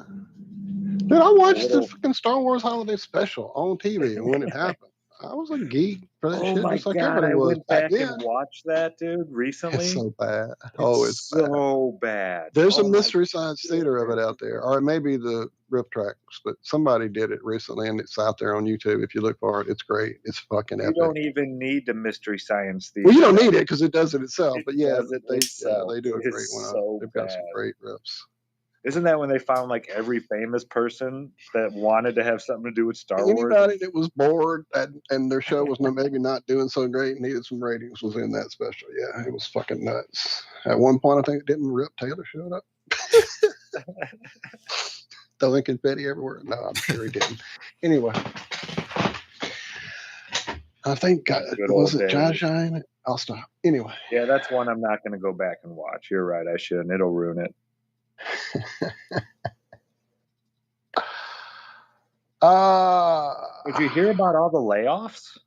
Dude, I watched the fucking Star Wars Holiday Special on TV when it happened. I was a geek for that shit, my just like God, everybody I was went back back then. and watched that, dude, recently. It's so bad. It's so bad. There's a Mystery Science Theater of it out there, or it may be the Rip Tracks, but somebody did it recently, and it's out there on YouTube. If you look for it, it's great. It's fucking epic. You don't even need the Mystery Science Theater. Well, you don't need it because it does it itself. But yeah, they do a great It's one. so They've got bad. some great rips. Isn't that when they found like every famous person that wanted to have something to do with Star Wars? Anybody that was bored and their show was maybe not doing so great and needed some ratings was in that special. Yeah, it was fucking nuts. At one point, I think didn't Rip Taylor showed up? Throwing confetti everywhere? No, I'm sure he didn't. Anyway, I think was it Josh in it? I'll stop. Anyway. Yeah, that's one I'm not going to go back and watch. You're right. I shouldn't. It'll ruin it. Did you hear about all the layoffs?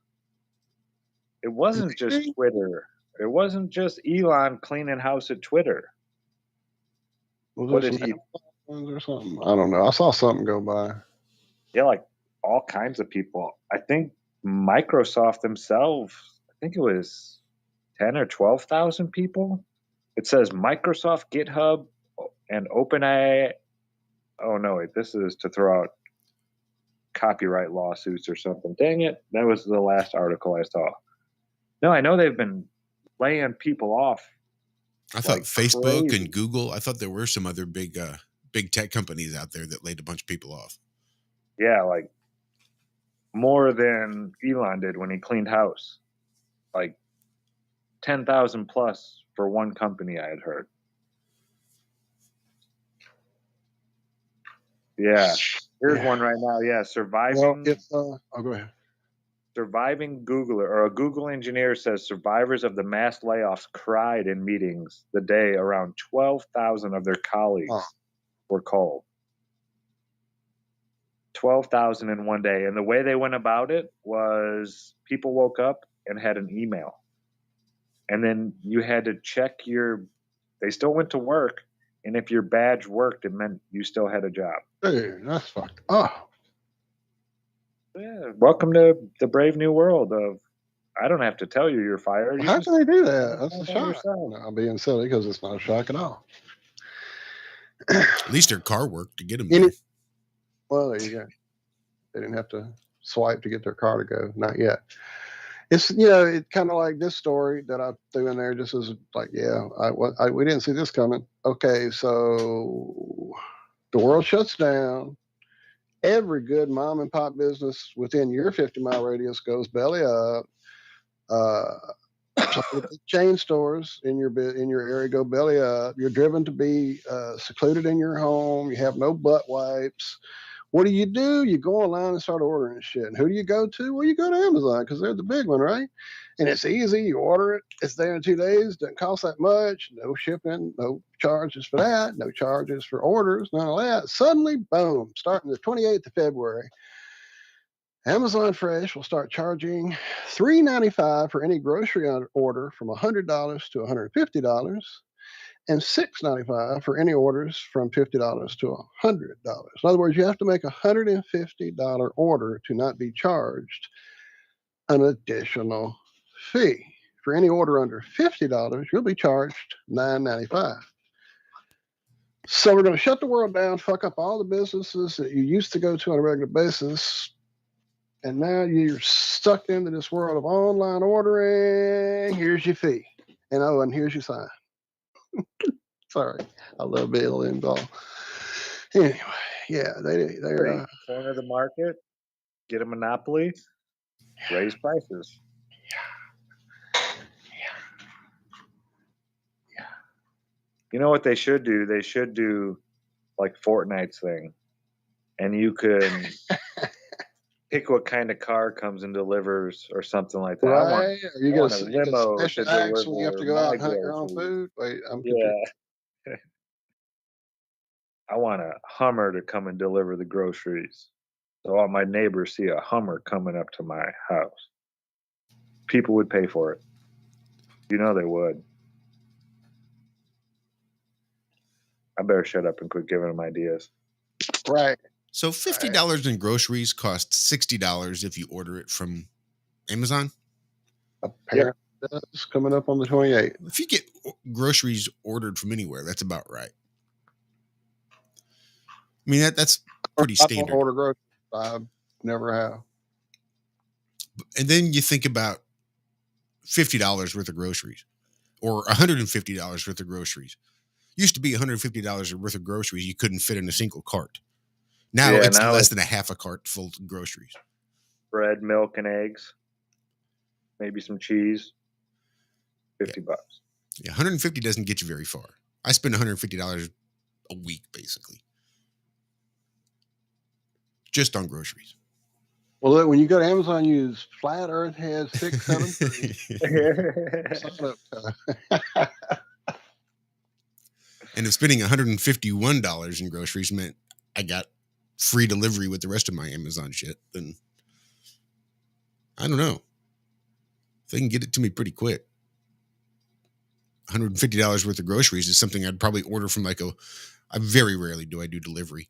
It wasn't just Twitter. It wasn't just Elon cleaning house at Twitter. What did he? Or something? I don't know. I saw something go by. Yeah, like all kinds of people. I think Microsoft themselves, I think it was 10 or 12,000 people. It says Microsoft, GitHub, and OpenAI. Oh, no, wait. This is to throw out copyright lawsuits or something. Dang it. That was the last article I saw. No, I know they've been laying people off. I thought Facebook and Google, I thought there were some other big tech companies out there that laid a bunch of people off. Yeah, like more than Elon did when he cleaned house. Like 10,000 plus for one company, I had heard. Yeah. Here's one right now. Yeah, surviving. Well, go ahead. Surviving Googler, or a Google engineer says survivors of the mass layoffs cried in meetings the day around 12,000 of their colleagues were called. 12,000 in one day. And the way they went about it was people woke up and had an email. And then you had to check they still went to work. And if your badge worked, it meant you still had a job. Hey, that's fucked up. Yeah, welcome to the brave new world of, I don't have to tell you you're fired. Well, how can they do that? That's a shock. No, I'm being silly because it's not a shock at all. At least their car worked to get them there. Well, there you go. They didn't have to swipe to get their car to go. Not yet. It's it's kind of like this story that I threw in there, just as like, we didn't see this coming. Okay, so the world shuts down. Every good mom and pop business within your 50-mile radius goes belly up. Some of the chain stores in your area go belly up. You're driven to be secluded in your home. You have no butt wipes. What do? You go online and start ordering shit. And who do you go to? Well, you go to Amazon because they're the big one, right? And it's easy. You order it. It's there in 2 days. Doesn't cost that much. No shipping. No charges for that. No charges for orders. None of that. Suddenly, boom, starting the 28th of February, Amazon Fresh will start charging $3.95 for any grocery order from $100 to $150, and $6.95 for any orders from $50 to $100. In other words, you have to make a $150 order to not be charged an additional fee. For any order under $50, you'll be charged $9.95. So we're going to shut the world down, fuck up all the businesses that you used to go to on a regular basis, and now you're stuck into this world of online ordering. Here's your fee. And here's your sign. Sorry, I love being involved. Anyway, yeah, they're corner the market, get a monopoly, raise prices. Yeah. You know what they should do? They should do like Fortnite's thing, and you can pick what kind of car comes and delivers or something like that. Right? I want a limo to deliver. So you have to go out and hunt your own food. Wait, I'm confused. I want a Hummer to come and deliver the groceries. So all my neighbors see a Hummer coming up to my house. People would pay for it. You know they would. I better shut up and quit giving them ideas. Right. So $50 in groceries costs $60 if you order it from Amazon? Apparently that's coming up on the 28th. If you get groceries ordered from anywhere, that's about right. I mean, that's pretty standard. I don't order groceries. I never have. And then you think about $50 worth of groceries or $150 worth of groceries. Used to be $150 worth of groceries you couldn't fit in a single cart. Now it's less than a half a cart full of groceries. Bread, milk, and eggs. Maybe some cheese. $50. Yeah, $150 doesn't get you very far. I spend $150 a week, basically. Just on groceries. Well, look, when you go to Amazon, use Flat Earth has 673. And if spending $151 in groceries meant I got free delivery with the rest of my Amazon shit, then I don't know. They can get it to me pretty quick. $150 worth of groceries is something I'd probably order from I very rarely do I do delivery.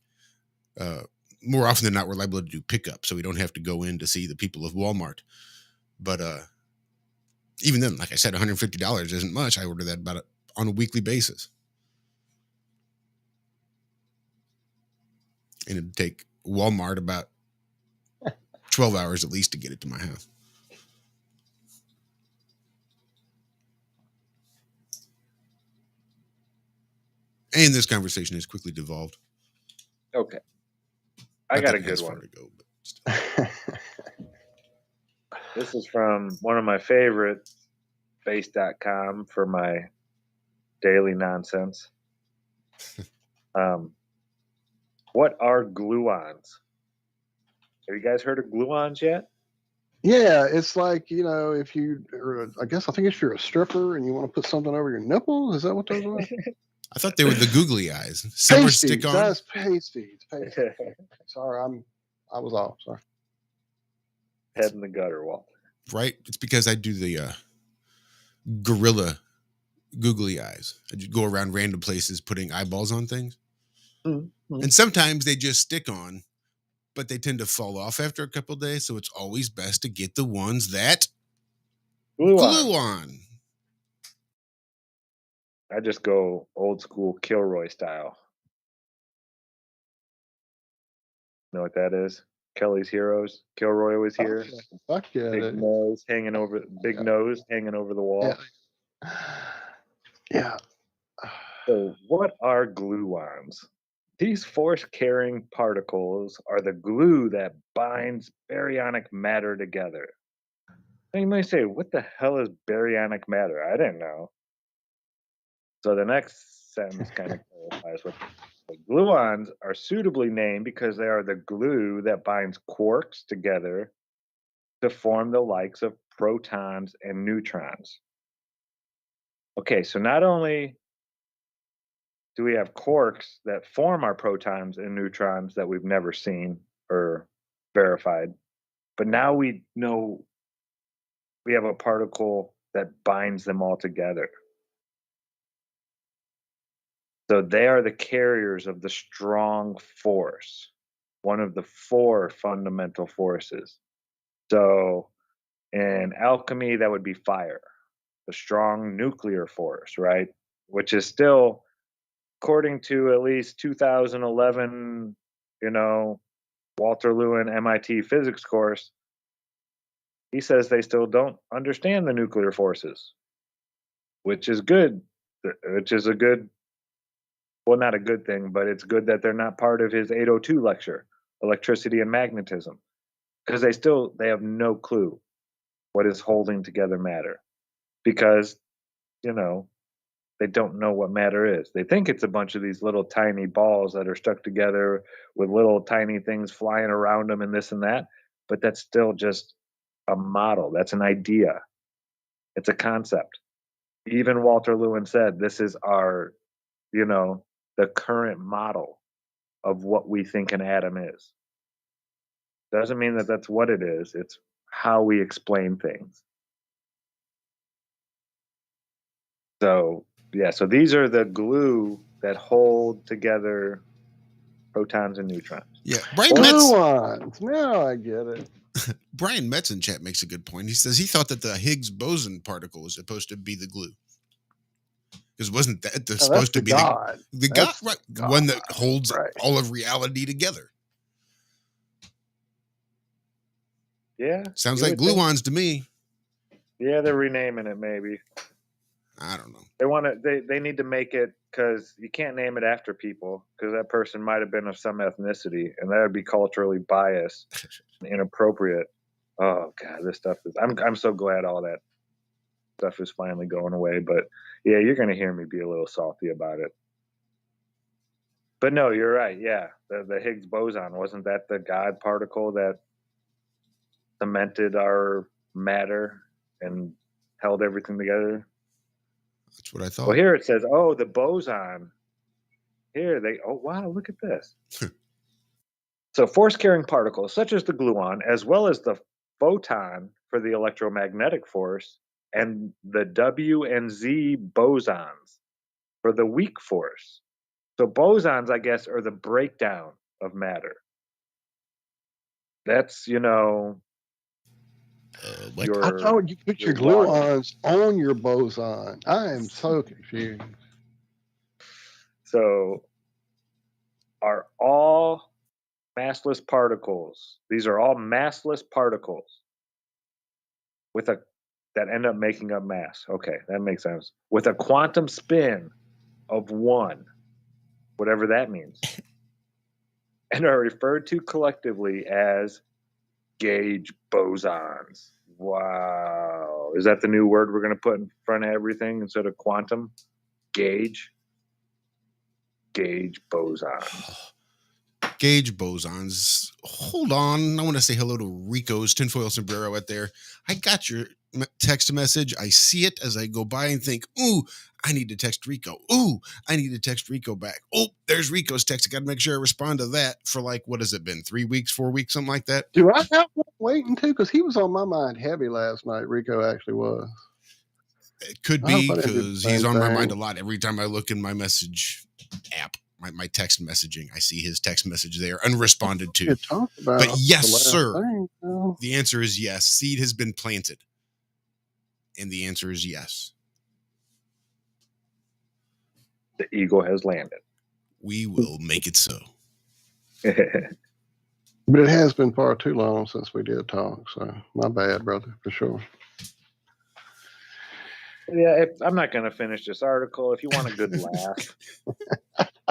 More often than not, we're liable to do pickup, so we don't have to go in to see the people of Walmart. But even then, like I said, $150 isn't much. I order that on a weekly basis. And it'd take Walmart about 12 hours at least to get it to my house. And this conversation has quickly devolved. Okay. I got a good one. This is from one of my favorite, base.com, for my daily nonsense. What are gluons? Have you guys heard of gluons yet? Yeah, it's like, I think if you're a stripper and you want to put something over your nipple, is that what those are? I thought they were the googly eyes. Some stick on. That's pasties. Sorry, I was off. Sorry. Head in the gutter, Walt. Right? It's because I do the gorilla googly eyes. I just go around random places putting eyeballs on things. Mm-hmm. And sometimes they just stick on, but they tend to fall off after a couple of days. So it's always best to get the ones that glue on. I just go old school Kilroy style. Know what that is? Kelly's Heroes. Kilroy was here. Fuck yeah, Big dude. nose hanging over the wall. Yeah. So, what are gluons? These force-carrying particles are the glue that binds baryonic matter together. Now you might say, what the hell is baryonic matter? I didn't know. So the next sentence kind of clarifies what the gluons are suitably named because they are the glue that binds quarks together to form the likes of protons and neutrons. Okay, so not only do we have quarks that form our protons and neutrons that we've never seen or verified, but now we know we have a particle that binds them all together. So they are the carriers of the strong force, one of the 4 fundamental forces. So in alchemy, that would be fire, the strong nuclear force, right? Which is still, according to at least 2011, Walter Lewin MIT physics course, he says they still don't understand the nuclear forces, which is good, well, not a good thing, but it's good that they're not part of his 802 lecture, Electricity and Magnetism, because they have no clue what is holding together matter, because, they don't know what matter is. They think it's a bunch of these little tiny balls that are stuck together with little tiny things flying around them and this and that, but that's still just a model. That's an idea. It's a concept. Even Walter Lewin said, this is our, the current model of what we think an atom is. Doesn't mean that that's what it is. It's how we explain things. So, yeah, so these are the glue that hold together protons and neutrons. Yeah, Brian Metz. Gluons. Now I get it. Brian Metz in chat makes a good point. He says he thought that the Higgs boson particle was supposed to be the glue. Because wasn't that supposed to be God. the God, right? God, one that holds all of reality together. Yeah. Sounds like gluons to me. Yeah, they're renaming it maybe. I don't know. They need to make it, because you can't name it after people, because that person might have been of some ethnicity, and that would be culturally biased and inappropriate. Oh God, this stuff is. I'm so glad all that stuff is finally going away. But yeah, you're gonna hear me be a little salty about it. But no, you're right. Yeah, the Higgs boson, wasn't that the God particle that cemented our matter and held everything together? That's what I thought. Well, here it says, the boson. Wow, look at this. So force-carrying particles, such as the gluon, as well as the photon for the electromagnetic force, and the W and Z bosons for the weak force. So bosons, I guess, are the breakdown of matter. That's, I thought you put your gluons on your boson. I am so confused. So are all massless particles. These are all massless particles that end up making up mass. Okay, that makes sense. With a quantum spin of 1, whatever that means, and are referred to collectively as gauge bosons. Wow. Is that the new word we're going to put in front of everything instead of quantum? Gauge boson. Gauge bosons. Hold on. I want to say hello to Rico's tinfoil sombrero out there. I got your text message. I see it as I go by and think, ooh, I need to text Rico. Ooh, I need to text Rico back. Oh, there's Rico's text. I got to make sure I respond to that for what has it been? 3 weeks, 4 weeks, something like that? Do I have one waiting too? Because he was on my mind heavy last night. Rico actually was. It could be because he's on my mind a lot. Every time I look in my message app, my text messaging, I see his text message there, unresponded to. But yes, sir. The answer is yes. Seed has been planted. And the answer is yes. The eagle has landed. We will make it so. But it has been far too long since we did talk, so my bad, brother, for sure. Yeah, I'm not going to finish this article. If you want a good laugh,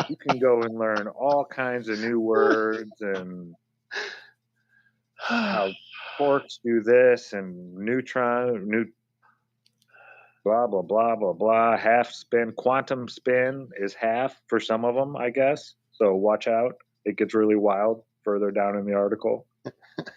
you can go and learn all kinds of new words and how quarks do this and blah, blah, blah, blah, blah. Half spin, quantum spin is half for some of them, I guess. So watch out. It gets really wild further down in the article.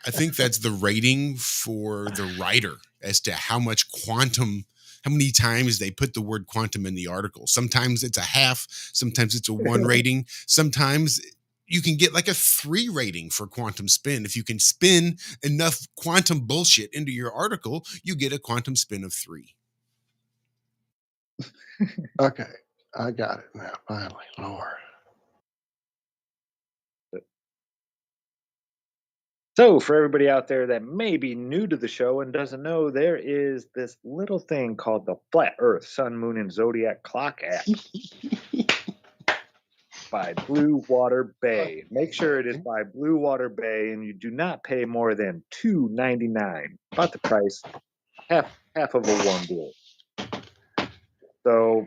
I think that's the rating for the writer as to how many times they put the word quantum in the article. Sometimes it's a half, sometimes it's a 1 rating, sometimes you can get like a 3 rating for quantum spin. If you can spin enough quantum bullshit into your article, you get a quantum spin of 3. Okay, I got it now, finally, Lord. So for everybody out there that may be new to the show and doesn't know, there is this little thing called the Flat Earth, Sun, Moon, and Zodiac Clock app by Blue Water Bay. Make sure it is by Blue Water Bay, and you do not pay more than $2.99, about the price, half of a warm beer. So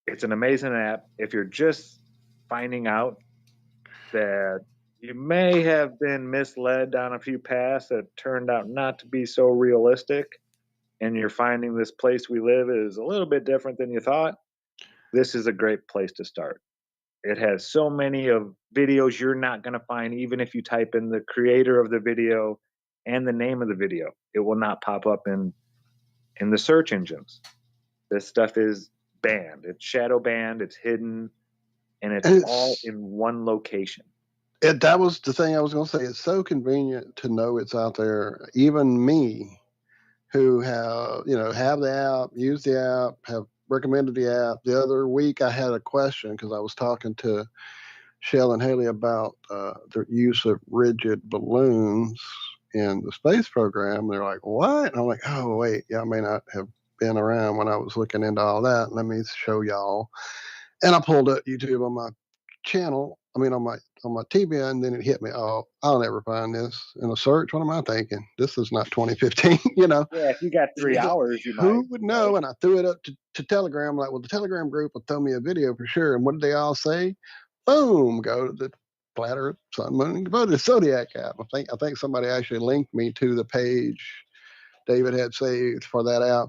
it's an amazing app. If you're just finding out that you may have been misled down a few paths that turned out not to be so realistic, and you're finding this place we live is a little bit different than you thought, this is a great place to start. It has so many of videos you're not going to find, even if you type in the creator of the video and the name of the video. It will not pop up in the search engines. This stuff is banned. It's shadow banned. It's hidden. And it's all in one location. That was the thing I was going to say. It's so convenient to know it's out there. Even me, who have the app, use the app, have recommended the app. The other week I had a question because I was talking to Shell and Haley about the use of rigid balloons in the space program. They're like, what? And I'm like, oh, wait, yeah, I may not have been around when I was looking into all that. Let me show y'all. And I pulled up YouTube on my channel, on my TV, and then it hit me. Oh, I'll never find this in a search. What am I thinking? This is not 2015, Yeah, if you got 3 hours, you might. Who would know? And I threw it up to Telegram, like, well, the Telegram group will throw me a video for sure. And what did they all say? Boom, go to the Flat Earth, Sun, Moon, go to the Zodiac app. I think somebody actually linked me to the page David had saved for that app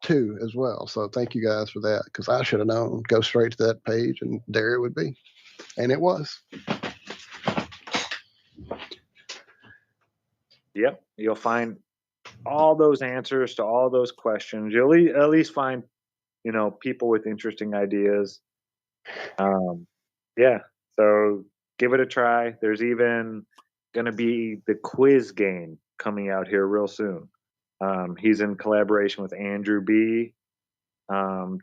too, as well. So thank you guys for that, because I should have known. Go straight to that page, and there it would be. And it was. Yep, you'll find all those answers to all those questions. You'll at least find, people with interesting ideas. Yeah, so give it a try. There's even going to be the quiz game coming out here real soon. He's in collaboration with Andrew B.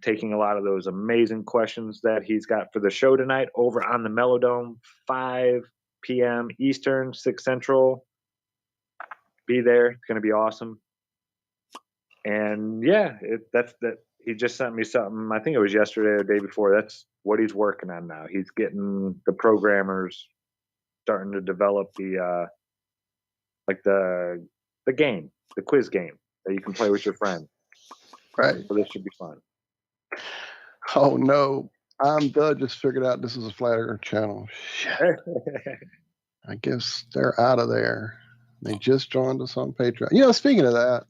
Taking a lot of those amazing questions that he's got for the show tonight over on the Melodome, 5 p.m. Eastern, 6 Central. Be there. It's going to be awesome. And yeah, that's that. He just sent me something. I think it was yesterday or the day before. That's what he's working on now. He's getting the programmers starting to develop the game, the quiz game that you can play with your friend. Right. So this should be fun. Oh no, just figured out this is a Flat Earth channel. Shit. I guess they're out of there. They just joined us on Patreon. Speaking of that,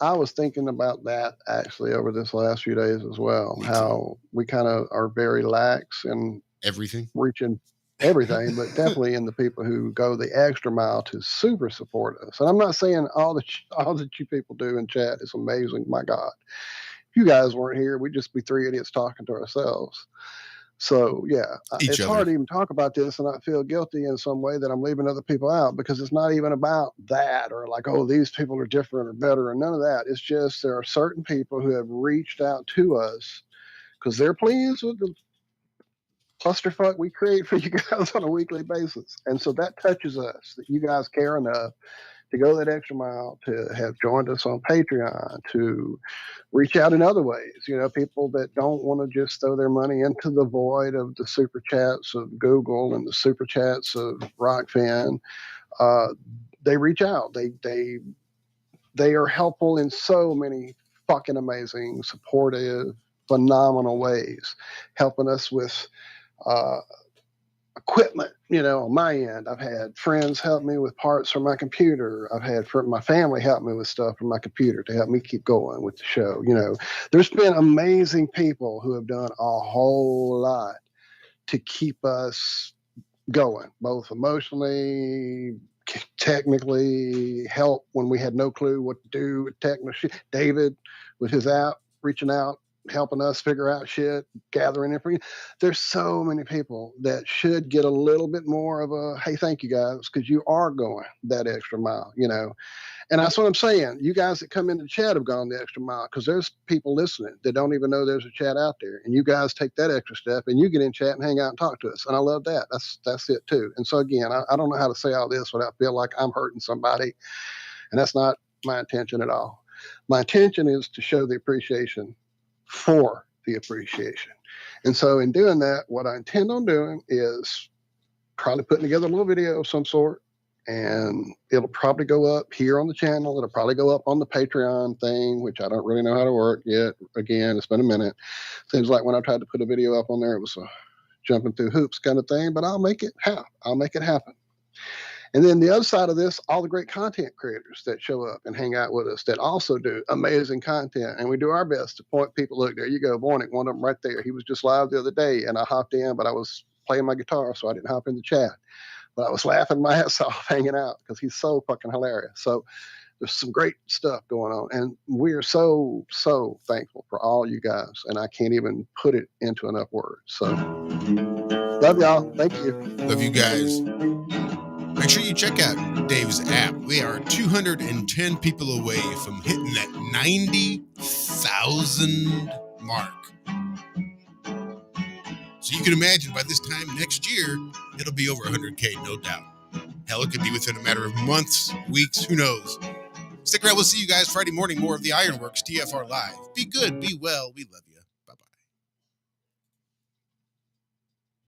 I was thinking about that actually over this last few days as well. How we kind of are very lax in everything, reaching everything, but definitely in the people who go the extra mile to super support us. And I'm not saying all that you people do in chat is amazing. My God, if you guys weren't here, we'd just be 3 idiots talking to ourselves. So yeah, it's hard to even talk about this and not feel guilty in some way that I'm leaving other people out, because it's not even about that or like, oh, these people are different or better, or none of that. It's just there are certain people who have reached out to us because they're pleased with the clusterfuck we create for you guys on a weekly basis. And so that touches us, that you guys care enough to go that extra mile, to have joined us on Patreon, to reach out in other ways. You know, people that don't want to just throw their money into the void of the super chats of Google and the super chats of Rockfin. They reach out. They are helpful in so many fucking amazing, supportive, phenomenal ways, helping us with equipment. You know, on my end, I've had friends help me with parts for my computer. I've had my family help me with stuff for my computer to help me keep going with the show. You know, there's been amazing people who have done a whole lot to keep us going, both emotionally, technically, help when we had no clue what to do with technical. David with his app, reaching out, helping us figure out shit, gathering information. There's so many people that should get a little bit more of a, hey, thank you guys, because you are going that extra mile, you know. And that's what I'm saying. You guys that come into the chat have gone the extra mile, because there's people listening that don't even know there's a chat out there. And you guys take that extra step and you get in chat and hang out and talk to us. And I love that. That's it too. And so again, I don't know how to say all this without feeling like I'm hurting somebody. And that's not my intention at all. My intention is to show the appreciation for the appreciation. And so in doing that, what I intend on doing is probably putting together a little video of some sort. And it'll probably go up here on the channel. It'll probably go up on the Patreon thing, which I don't really know how to work yet. Again, it's been a minute. Seems like when I tried to put a video up on there, it was a jumping through hoops kind of thing, but I'll make it happen. I'll make it happen. And then the other side of this, all the great content creators that show up and hang out with us that also do amazing content. And we do our best to point people, look, there you go, Bornick, one of them right there. He was just live the other day, and I hopped in, but I was playing my guitar, so I didn't hop in the chat. But I was laughing my ass off hanging out because he's so fucking hilarious. So there's some great stuff going on. And we are so, so thankful for all you guys. And I can't even put it into enough words. So love y'all. Thank you. Love you guys. Make sure you check out Dave's app. We are 210 people away from hitting that 90,000 mark. So you can imagine by this time next year, it'll be over 100K, no doubt. Hell, it could be within a matter of months, weeks, who knows. Stick around. We'll see you guys Friday morning. More of the Ironworx TFR Live. Be good, be well. We love you.